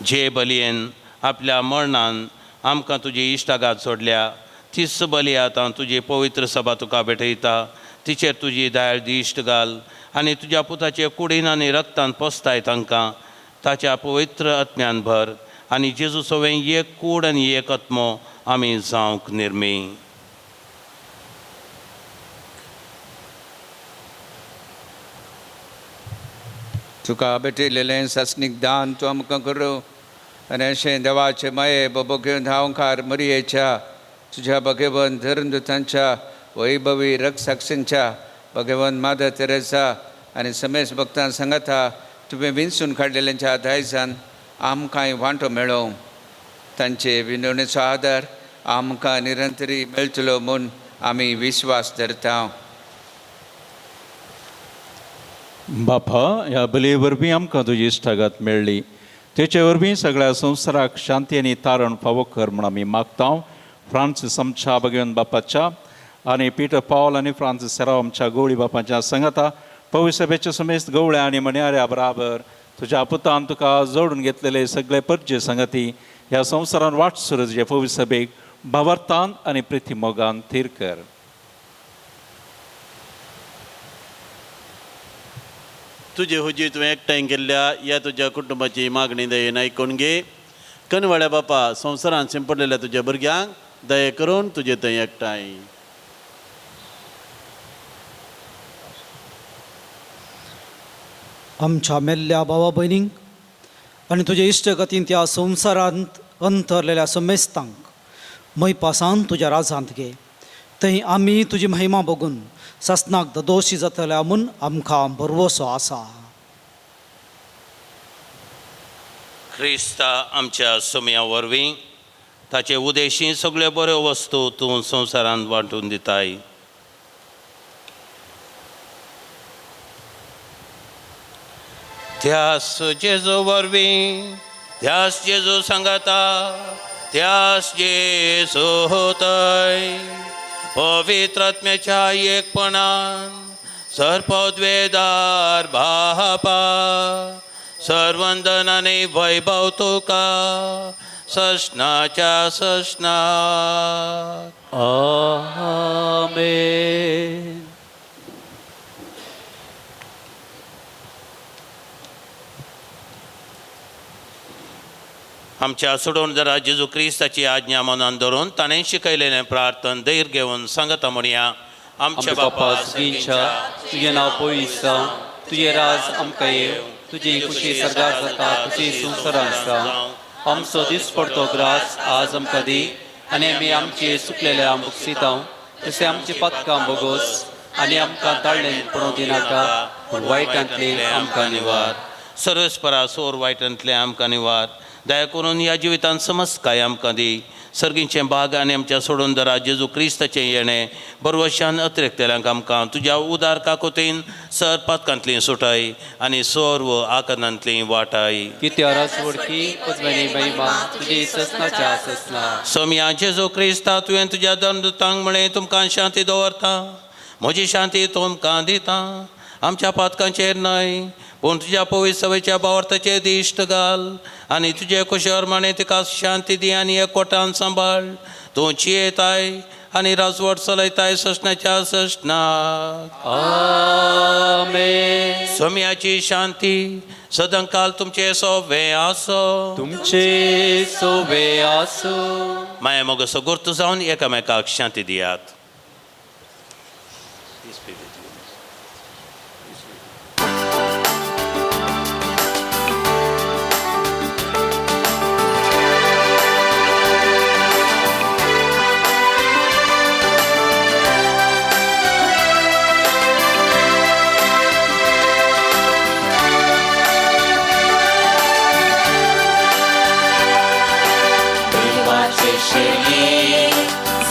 जे बलयेन आपल्या मरणान आमकां तुजी इश्टागात सोडल्या तीच बली आतां तुजी पवित्र सभा तुका भेटयता. तिचेर तुजी दयाळ दिश्ट घाल आनी तुज्या पुताचे कुडीन आनी रक्तान पोसताय तांकां ताच्या पवित्र आत्म्यान भर आनी जेजू सोवें एक कूड आनी एक आत्मो आमी जावंक निर्मी. तुका भेटयलेलें सस्नीक दान तूं आमकां करूं आनी अशें देवाचे माये बोबोग्यो धांवकार मरियेच्या तुझ्या भगवंत धर्मदूतांच्या वैभवी रक्षसाक्षींच्या भगवंत माधव तेरेसा आनी समेश भक्तां सांगाता तुवें विंचून काडलेल्यांच्या दायजान आमकांय वांटो मेळो. तांचे विनवणेचो आदार आमकां निरंतरी मेळटलो म्हूण आमी विश्वास धरता. बापा ह्या बले वरवीं आमकां तुजी इश्टागत मेळ्ळी. तेचे वरवीं सगळ्या संवसाराक शांती आनी तारण फावो कर म्हूण आमी मागता. फ्रांसीस आमच्या भगवंत बापाच्या आनी पिटर पॉल आनी फ्रांसीस सेराव आमच्या गवळी बापाच्या संगता पवित्र सभेच्या समेस्त गवळ्या आनी मण्याऱ्या बराबर तुज्या पुतान तुका जोडून घेतलेले सगळे परजे संगती ह्या संवसारान वाट सुरू जे पवित्र सभेक भावार्थान आनी प्रिती मोगान थीर कर. तुजे हुजी तुवें एकठांय केल्ल्या ह्या तुज्या कुटुंबाची मागणी दयेन आयकून घे. कनवाळ्या बापा संवसारांत शिंपडलेल्या तुज्या भुरग्यांक दये करून तुजे थंय एकठांय. आमच्या मेल्ल्या भावा भयणींक आनी तुजे इश्टगतीन त्या संवसारांत अंतरलेल्या समेस्तांक मैपासान तुज्या राजांत घे. थंय आमी तुजी महिमा बघून सस्नाक दोशी जातल्या म्हूण आमकां भरवोसो आसा. क्रिस्ता आमच्या सोम्या वरवीं ताचे उदेशी सगळ्यो बऱ्यो वस्तू तूं संवसारांत वांटून दिताय. त्यास जेजू वरवीं त्यास जेजू सांगाता त्यास जेजू होताय पवित्र आत्म्याच्या एकपणान सर्पद्वेदार बापा सर्वंदन आनी वैभव तुका सशनाच्या सशना. आमेन. आमच्या सोडून जरा जेजू क्रिस्ताची आज्ञा मनान धरून ताणें शिकयलेलें प्रार्थन धैर्य घेवन सांगता म्हणया. आमच्या बापा स्त्रीच्या तुझे नाव पवित्र जावं, तुझे राज आमकां येव, तुजी खुशी सरकार जाता तुजी संवसारांत जावं. आमचो दीस पडतो ग्रास आज आमकां दी आनी आमी आमचे चुकलेल्या मुक्सितांव तशें आमची पातकां बोगोस आनी आमकां ताळ्ळें पडूं दिनाका पूण वायटांतले आमकां निवार. सर्वेस्परा सोर वायटांतले आमकां निवार. दया करून ह्या जिवितांत समस्काय आमकां दी. सर्गींचें भाग आनी आमच्या सोडून दरा जेजू क्रिस्ताचें येणें बरवशान अतिरेक्तेल्यांक आमकां तुज्या उदार काकुतीन सर पातकांतलीं सुटाय आनी सर्व आकर्णांतलीं वाटाय. कित्या राजवडकी पद्मनी महिमा तुजी ससनाच्या ससना. सोम्या जेजू क्रिस्ता तुवें तुज्या दंडुतांक म्हळें तुमकां शांती दवरता, म्हजी शांती तुमकां दिता. आमच्या पातकांचेर न्हय पूण तुज्या पवित्र सभेच्या भावार्थाचेर दिश्ट घाल आनी तुजे कुशेवर माणे तिका शांती दी आनी एकवटान सांबाळ. तूंची येताय आनी राजवट चलयताय सशनाच्या सशनाक. आमेन. सोम्याची शांती सदांकाल तुमचे सोबे आसो. तुमचे सोबे आसो. माया मोगसो गुर्तू जावन एकामेकाक शांती दियात.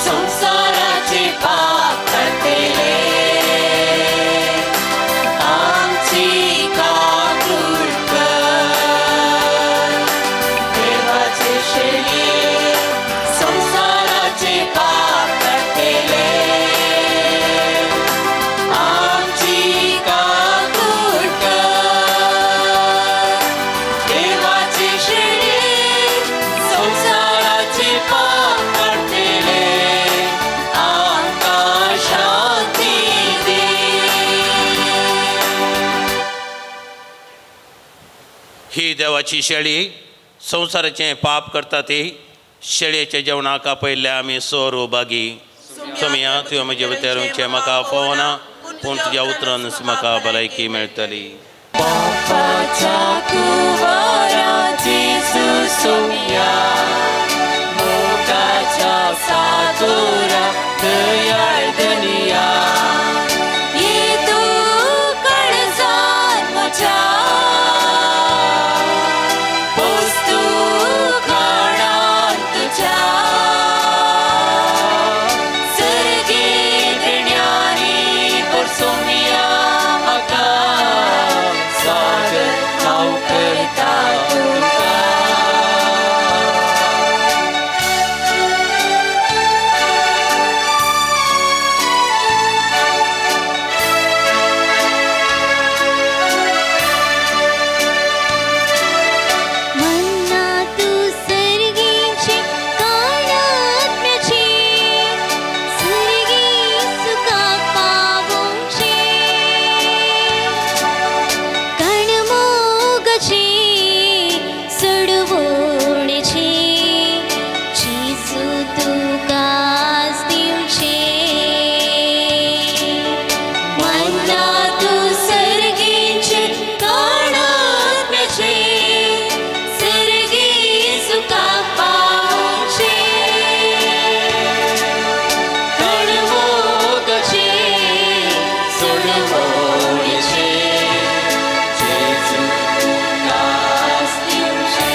संसाराचे पाप करतेले आमची काकूट कर. देवाचे शरीर संसाराचे पाप करतेले आमची काकूट कर. देवाचे शरीर संसाराचे पाप करतेले आमका शांती दे. ही देवाची शेळी संसाराचे पाप करता ती शेळयेच्या जेवणाक आपयल्ल्या आमी सोर उबागी. सोम्या तुवें म्हजे विचारूंचे म्हाका फोना पूण तुज्या उतरान म्हाका भलायकी मेळटली. बापाच्या कुवारा जेजू सोम्या मोगाच्या सादोरा दयाळ दुनिया ये तू काळजात म्हज्या पोस्तू खाणान तुझ्या सर्गे देण्यानी परसोम्या म्हाका स्वागत हांव करता तुका. मन्ना तू सर्गीची कानात्म्याची सर्गी सुका पावोची कणमोगची सडवणेची जेजू तुकाच दिवचे. मन्ना तू सर्गीची कानात्म्याची सर्गी सुका पावोची कणमोगची सडवणेची जेजू तुकाच दिवचे.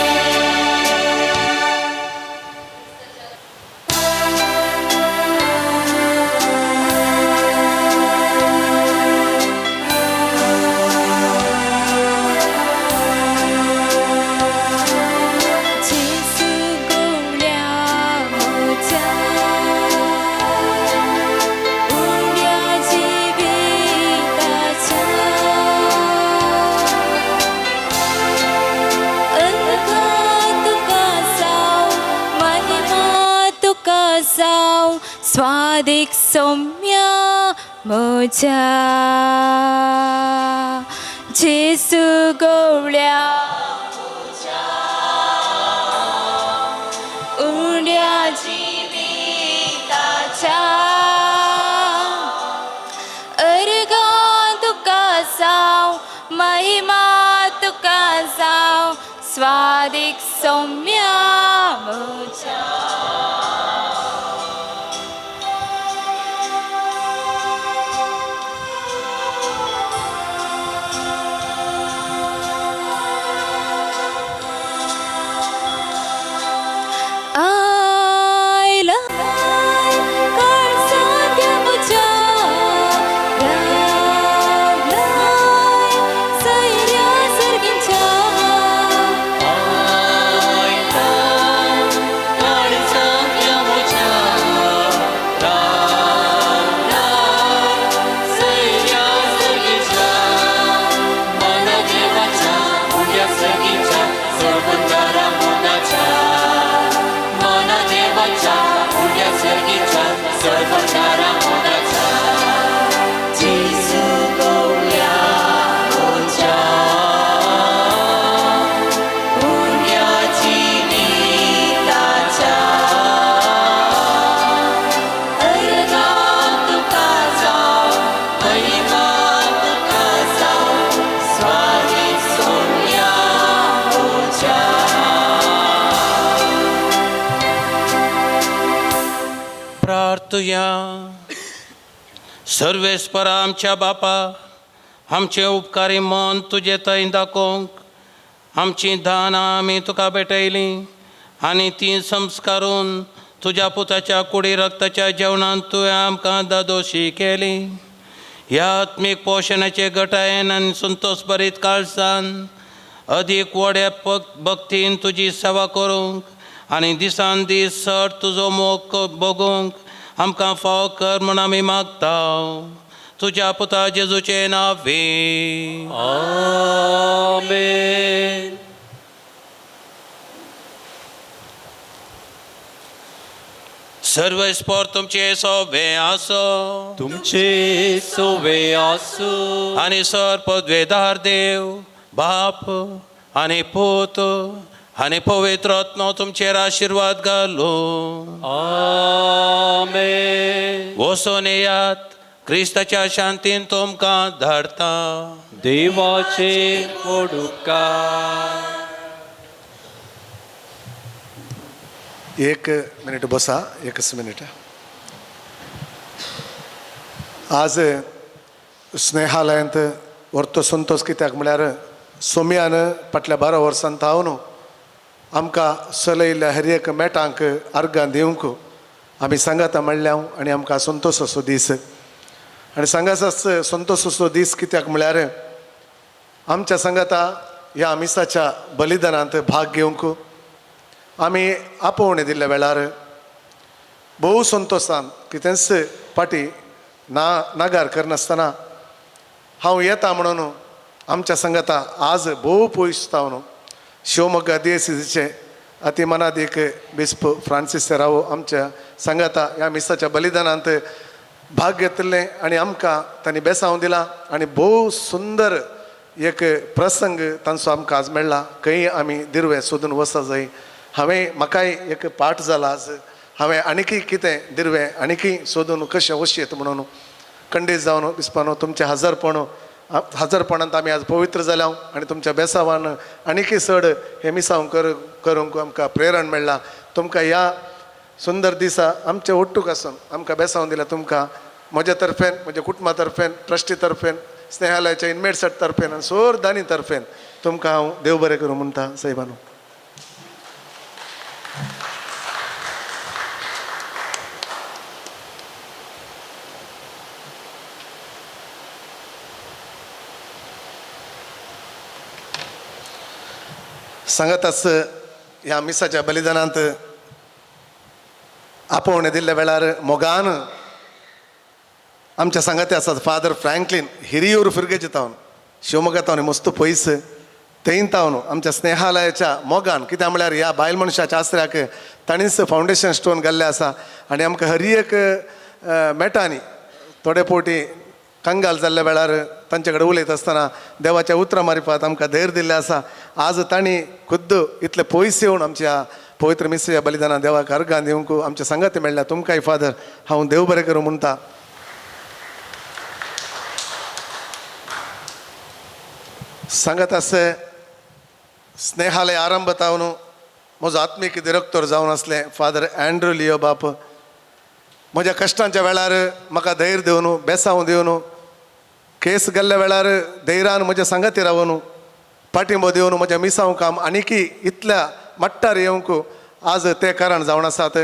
जेजू गोवल्या म्हज्या उंड्या जिविताच्या अंगात तुका जाव महिमा तुका जाव स्वादीक सौम्या म्हज्या. जेजू गोवल्या उंड्या जिविताच्या अर्गा तुका जाव महिमा तुका जाव स्वादीक सौम्या म्हज्या. आयला काळजांतल्या म्हज्या रावलाय सैऱ्या सर्गींच्या. आयला तुया. सर्वेस्परा आमच्या बापा, आमचे उपकारी मन तुजे थंय दाखोवंक आमची दानां आमी तुका भेटयलीं आनी ती संस्कारून तुज्या पुताच्या कुडी रक्ताच्या जेवणांत तुवें आमकां दादोशी केली. ह्या आत्मीक पोशणाचे घटायेन आनी संतोश भरीत काळजान अदीक व्हड्या भक्तीन तुजी सेवा करूंक आनी दिसान दीस चड तुजो मोग बगूंक आमकां फाव कर म्हूण आमी मागता. तुज्या पुता जेजूचे नांवे. आमेन. सर्वेस्पर तुमचे सोबे आसो. तुमचे सोवे आसूं. आनी सर पदवेदार देव बाप आनी पूत आनी पवित्र आत्मो तुमचेर आशिर्वाद घालो. आमेन. वचून येयात. क्रिस्ताच्या शांतीन तुमकां धाडटा. देवाचे उपकार. एक मिनिट बसा, एकच मिनिट. आज स्नेहालयांत व्हरतो संतोश कित्याक म्हळ्यार सोम्यान फाटल्या 12 वर्सांत हांव न्हू आमकां चलयल्ल्या हर एक मेटांक अर्गां दिवंक आमी सांगाता म्हणल्यां आनी आमकां संतोश असो दीस. आनी सांगात संतोश असो दीस कित्याक म्हळ्यार आमच्या सांगाता ह्या मिसाच्या बलिदानांत भाग घेवंक आमी आपोवणें दिल्ल्या वेळार भोव संतोशान कितेंच फाटी नागार करनासतना हांव येता म्हणून आमच्या सांगाता आज भोव पयस न्हू शिवमोग्गा दिएसीचे अतिमनादीक बिस्प फ्रांसीस सेरावो आमच्या सांगाता ह्या मिसाच्या बलिदानांत भाग घेतले आनी आमकां तांणी बेसांव दिला आनी भोव सुंदर एक प्रसंग तांचो आमकां आज मेळ्ळा. खंय आमी दिरवे सोदून वचा जाय. म्हाकाय एक पाठ जाला आज. हांवें आनीकय कितें दिरवे आनीकय सोदून कशें वशेत म्हणून खंडीत जावन बिस्पानो तुमचें हजरपणांत आमी आज पवित्र जाल्या आनी तुमच्या बेसांवान आनीकय चड हे मिसांव करूंक आमकां प्रेरण मेळ्ळा. तुमकां ह्या सुंदर दिसा आमचे ओट्टूक आसून आमकां बेसांव दिल्या. तुमकां म्हज्या तर्फेन, म्हज्या कुटुंबा तर्फेन, ट्रस्टी तर्फेन, स्नेहालयाच्या इनमेट्स तर्फेन आनी सोर दानी तर्फेन तुमकां हांव देव बरें करूं म्हणटा. सायबानू सांगाताच ह्या मिसाच्या बलिदानांत आपोवणें दिल्ल्या वेळार मोगान आमच्या सांगाते आसात फादर फ्रँकलीन हिरियूर फिरगेचे तावन शिवमोगा तावन मस्त पयस थंय तावन आमच्या स्नेहालयाच्या मोगान कित्याक म्हळ्यार ह्या बायल मनशाच्या आसऱ्याक ताणीच फावंडेशन स्टोन घाल्ले आसा आनी आमकां हर एक मेटांनी थोडे फावटी कंगाल जाल्ल्या वेळार तांचे कडेन उलयता आसतना देवाच्या उतरां मारिफात आमकां धैर्य दिल्लें आसा. आज तांणी खुद्द इतले पयस येवन आमच्या पवित्र मिसेच्या बलिदानां देवाक अर्गां दिवंक आमच्या सांगाती मेळ्ळ्या. तुमकांय फादर हांव देव बरें करूं म्हणटा. सांगत आसता स्नेहालय आरंभ तावन म्हजो आत्मीक डिरेक्टर जावन आसले फादर एंड्रू लियो बाप म्हज्या कश्टांच्या वेळार म्हाका धैर्य दिवन बेसांव दिवन केस गेल्ल्या वेळार धैर्यान म्हज्या सांगाती रावन पाठिंबो दिवन म्हज्या मिसांव काम आनीकय इतल्या मट्टार येवंक आज ते कारण जावन आसात.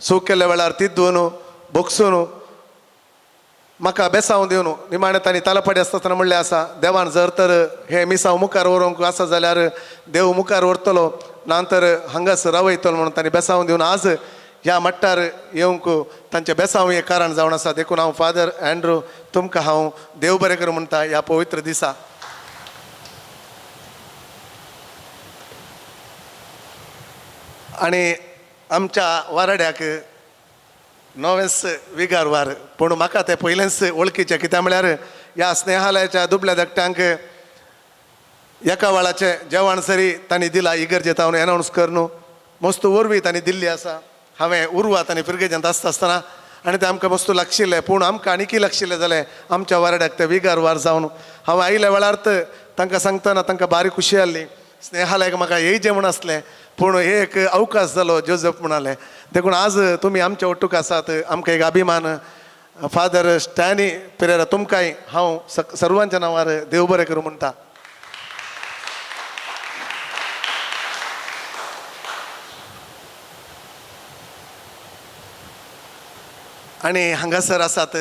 सूख केल्ल्या वेळार तिदून बोगसून म्हाका बेसांव दिवन निमाणे तांणी तालपाडी आसतना म्हणलें आसा देवान जर तर हे मिसांव मुखार व्हरूंक आसा जाल्यार देव मुखार व्हरतलो नांतर हांगासर रावयतलो म्हणून तांणी बेसांव दिवन आज ह्या मट्टार येवंक तांचे बेसांव हे कारण जावन आसा. देखून हांव फादर एंड्रू तुमकां हांव देव बरें करूं म्हणटा ह्या पवित्र दिसा. आनी आमच्या वाराड्याक नवेंच विगार वार पूण म्हाका तें पयलेंच वळखीचें कित्याक म्हळ्यार ह्या स्नेहालयाच्या दुबळ्या धाकट्यांक एका वेळाचें जेवण सरी तांणी दिलां इगर्जेंत हांव एनावन्स कर न्हू मस्त वरवीं तांणी दिल्ली आसा. हांवें उर्वात आनी फिरगेजेंत आसतना आनी तें आमकां मस्त लागशिल्लें पूण आमकां आनीकय लागशिल्लें जालें आमच्या वाराड्याक तें विगार वार जावन हांव आयिल्ल्या वेळार तांकां सांगतना तांकां बारीक खुशी जाल्ली. स्नेहालयाक म्हाका येयजें म्हण आसलें पूण एक अवकाश जालो जोझफ म्हणाले देखून आज तुमी आमच्या ओट्टूक आसात आमकां एक अभिमान फादर स्टॅनी पेरेरा तुमकांय हांव सर्वांच्या नांवार देव बरें करूं म्हणटा. आणि हांगासर आसात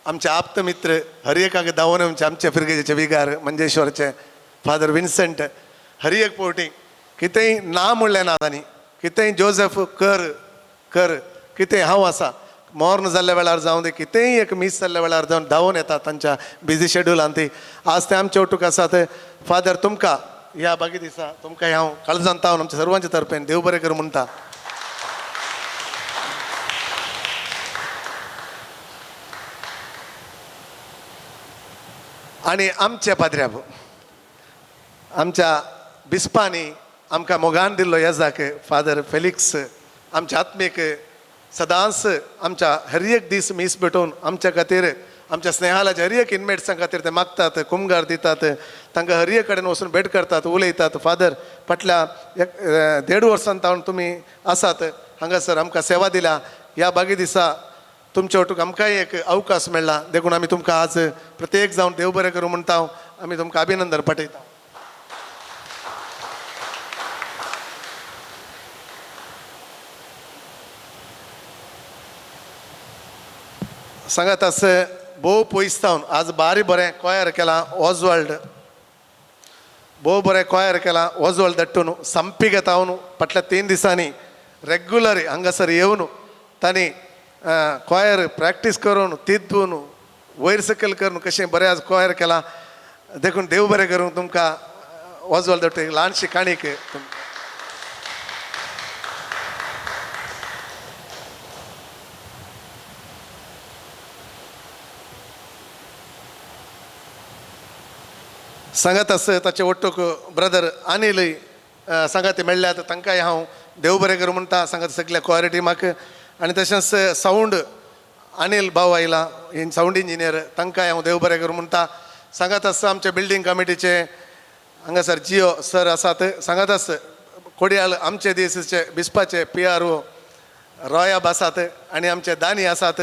आमचे आप्त मित्र हरिएकाक दावोनमचे आमचे फिरगेचे विगार मंजेश्वरचे फादर विन्संट हरिएक पोवटी कितेंय ना म्हणलें ना तांणी कितेंय जोझफ कर कर कितें हांव आसा मॉर्न जाल्ल्या वेळार जावं दे कितेंय एक मीस जाल्ल्या वेळार जावन धांवून येतात तांच्या बिझी शेड्युलान ती आज ते आमचे ओटूक आसात. फादर तुमकां ह्या बागी दिसा तुमकां हांव काळजांत तावन आमच्या सर्वांच्या तर्फेन देव बरें कर म्हणटा. आणि आमच्या पाद्र्याब आमच्या बिस्पांनी आमकां मोगान दिल्लो येजाक फादर फेलिक्स आमच्या आत्मीक सदांच आमच्या हर एक दीस मीस भेटून आमच्या खातीर आमच्या स्नेहालाच्या हर एक इनमेट्सां खातीर ते मागतात कुमगार दितात तांकां हर एक कडेन वचून भेट करतात उलयतात. फादर फाटल्या 1.5 वर्सां तावन तुमी आसात हांगासर आमकां सेवा दिल्या. ह्या बागी दिसा तुमच्या ओटूक आमकांय एक अवकाश मेळ्ळा देखून आमी तुमकां आज प्रत्येक जावन देव बरें करूं म्हणटा. आमी तुमकां अभिनंदन पाठयता. सांगात आस भोव पयस तावन आज बारी बरें कोयर केलां ऑजवाल्ड भोव बरें कोयर केलां ऑजवाल्ड धाडटून संपीक तावन फाटल्या 3 दिसांनी रेग्युलर हांगासर येवन तांणी कोयर प्रॅक्टीस करून तितून वयर सकयल करून कशें बरें आज कोयर केलां देखून देव बरें करूं तुमकां ऑजवाल्ड धाडटा. एक ल्हानशी काणीक सांगात आस ताचे ओट्टूक ब्रदर अनिलय सांगाती मेळ्ळ्यात तांकांय हांव देव बरें करूं म्हणटा सांगात सगळ्या कोयर टिमाक. आनी तशेंच सावंड अनिल भाव आयला सावंड इंजिनियर तांकांय हांव देव बरें करूं म्हणटा. सांगात आस आमचे बिल्डींग कमिटीचे हांगासर जिओ सर आसात. सांगात आस कोडयाल आमचे देशचे बिस्पाचे PRO रॉयाब आसात आनी आमचे दानी आसात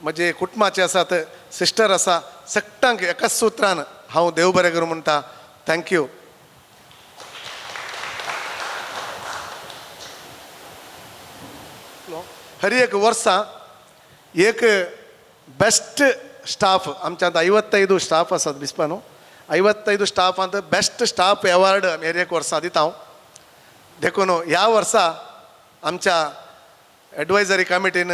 म्हजे कुटुंबाचे आसात सिस्टर आसा सगळ्यांक एकाच सुत्रान हांव देव बरें करूं म्हणटा. थँक्यू. हर एक वर्सा एक बेस्ट स्टाफ आमच्या 55 स्टाफ आसात बिस्पानो 55 स्टाफांत बेस्ट स्टाफ एवॉर्ड आमी हर एक वर्सा दिता. देखून ह्या वर्सा आमच्या एडवायझरी कमिटीन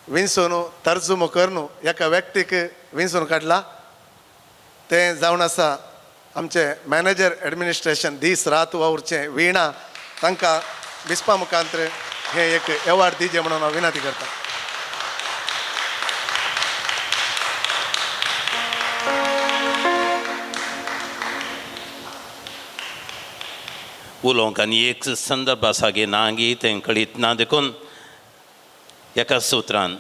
विन्सून तर्जुमो करून एका व्यक्तीक विन्सून काडला. ते जावन आसा आमचे मॅनेजर एडमिनिस्ट्रेशन दीस रात वावरचे वीणा तांकां बिस्पा मुखांतर हे एक एवॉर्ड दिजे म्हणून हांव विनंती करता. उलोवंक आनी एक संदर्भ आसा गे ना गी तें कळीत ना देखून एका सुत्रान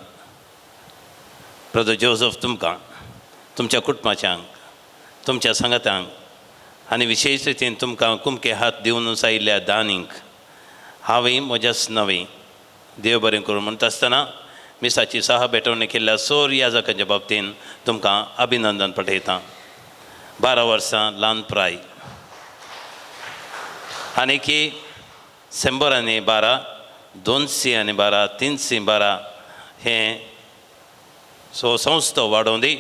ब्रदर जोझफ तुमकां तुमच्या कुटुंबाच्यांक तुमच्या सांगात्यांक आनी विशेश रितीन तुमकां कुमके हात दिवन आयिल्ल्या दानींक हांवें म्हज्याच नवें देव बरें करूं म्हणटा आसतना मिसाची साह भेटवणी केल्ल्या सोर याजकांच्या बाबतीन तुमकां अभिनंदन पाठयतां. 12 वर्सां ल्हान प्राय आनीक 100 आनी 12 200 आनी 12 312 हें संस्था वाडोवं दी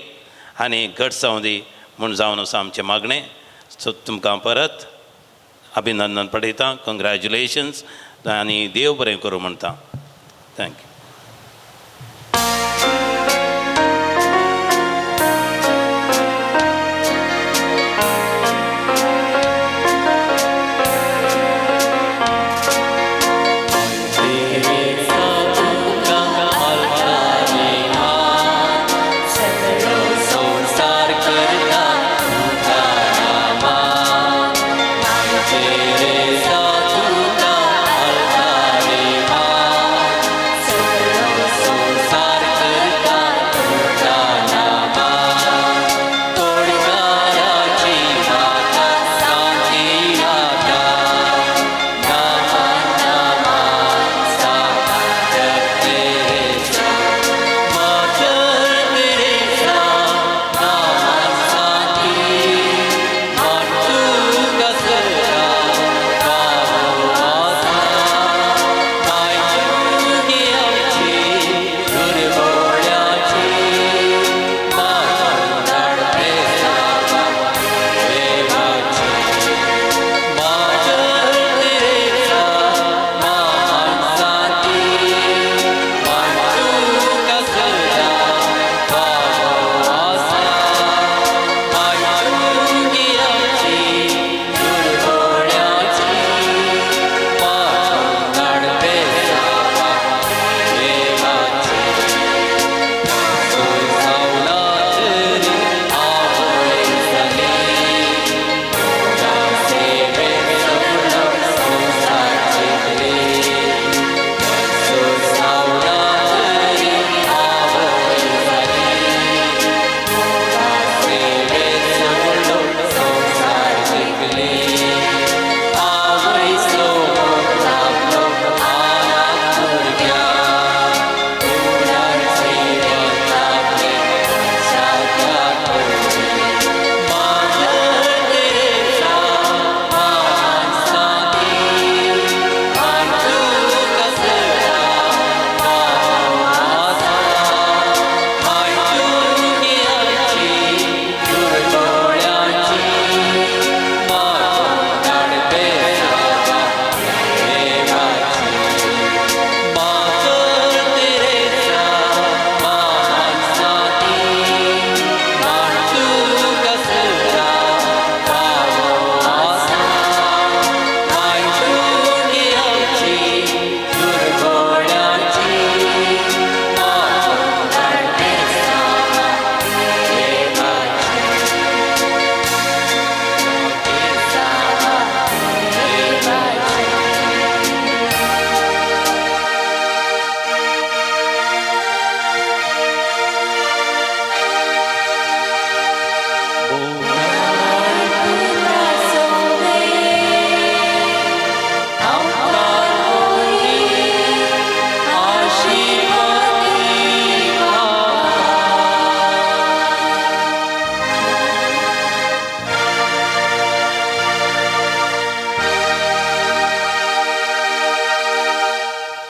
आनी घट जावं दी म्हूण जावन आसा आमचें मागणें. सो तुमकां परत अभिनंदन पाठयतां. कॉंग्रॅच्युलेशन्स आनी देव बरें करूं म्हणटा. थँक्यू.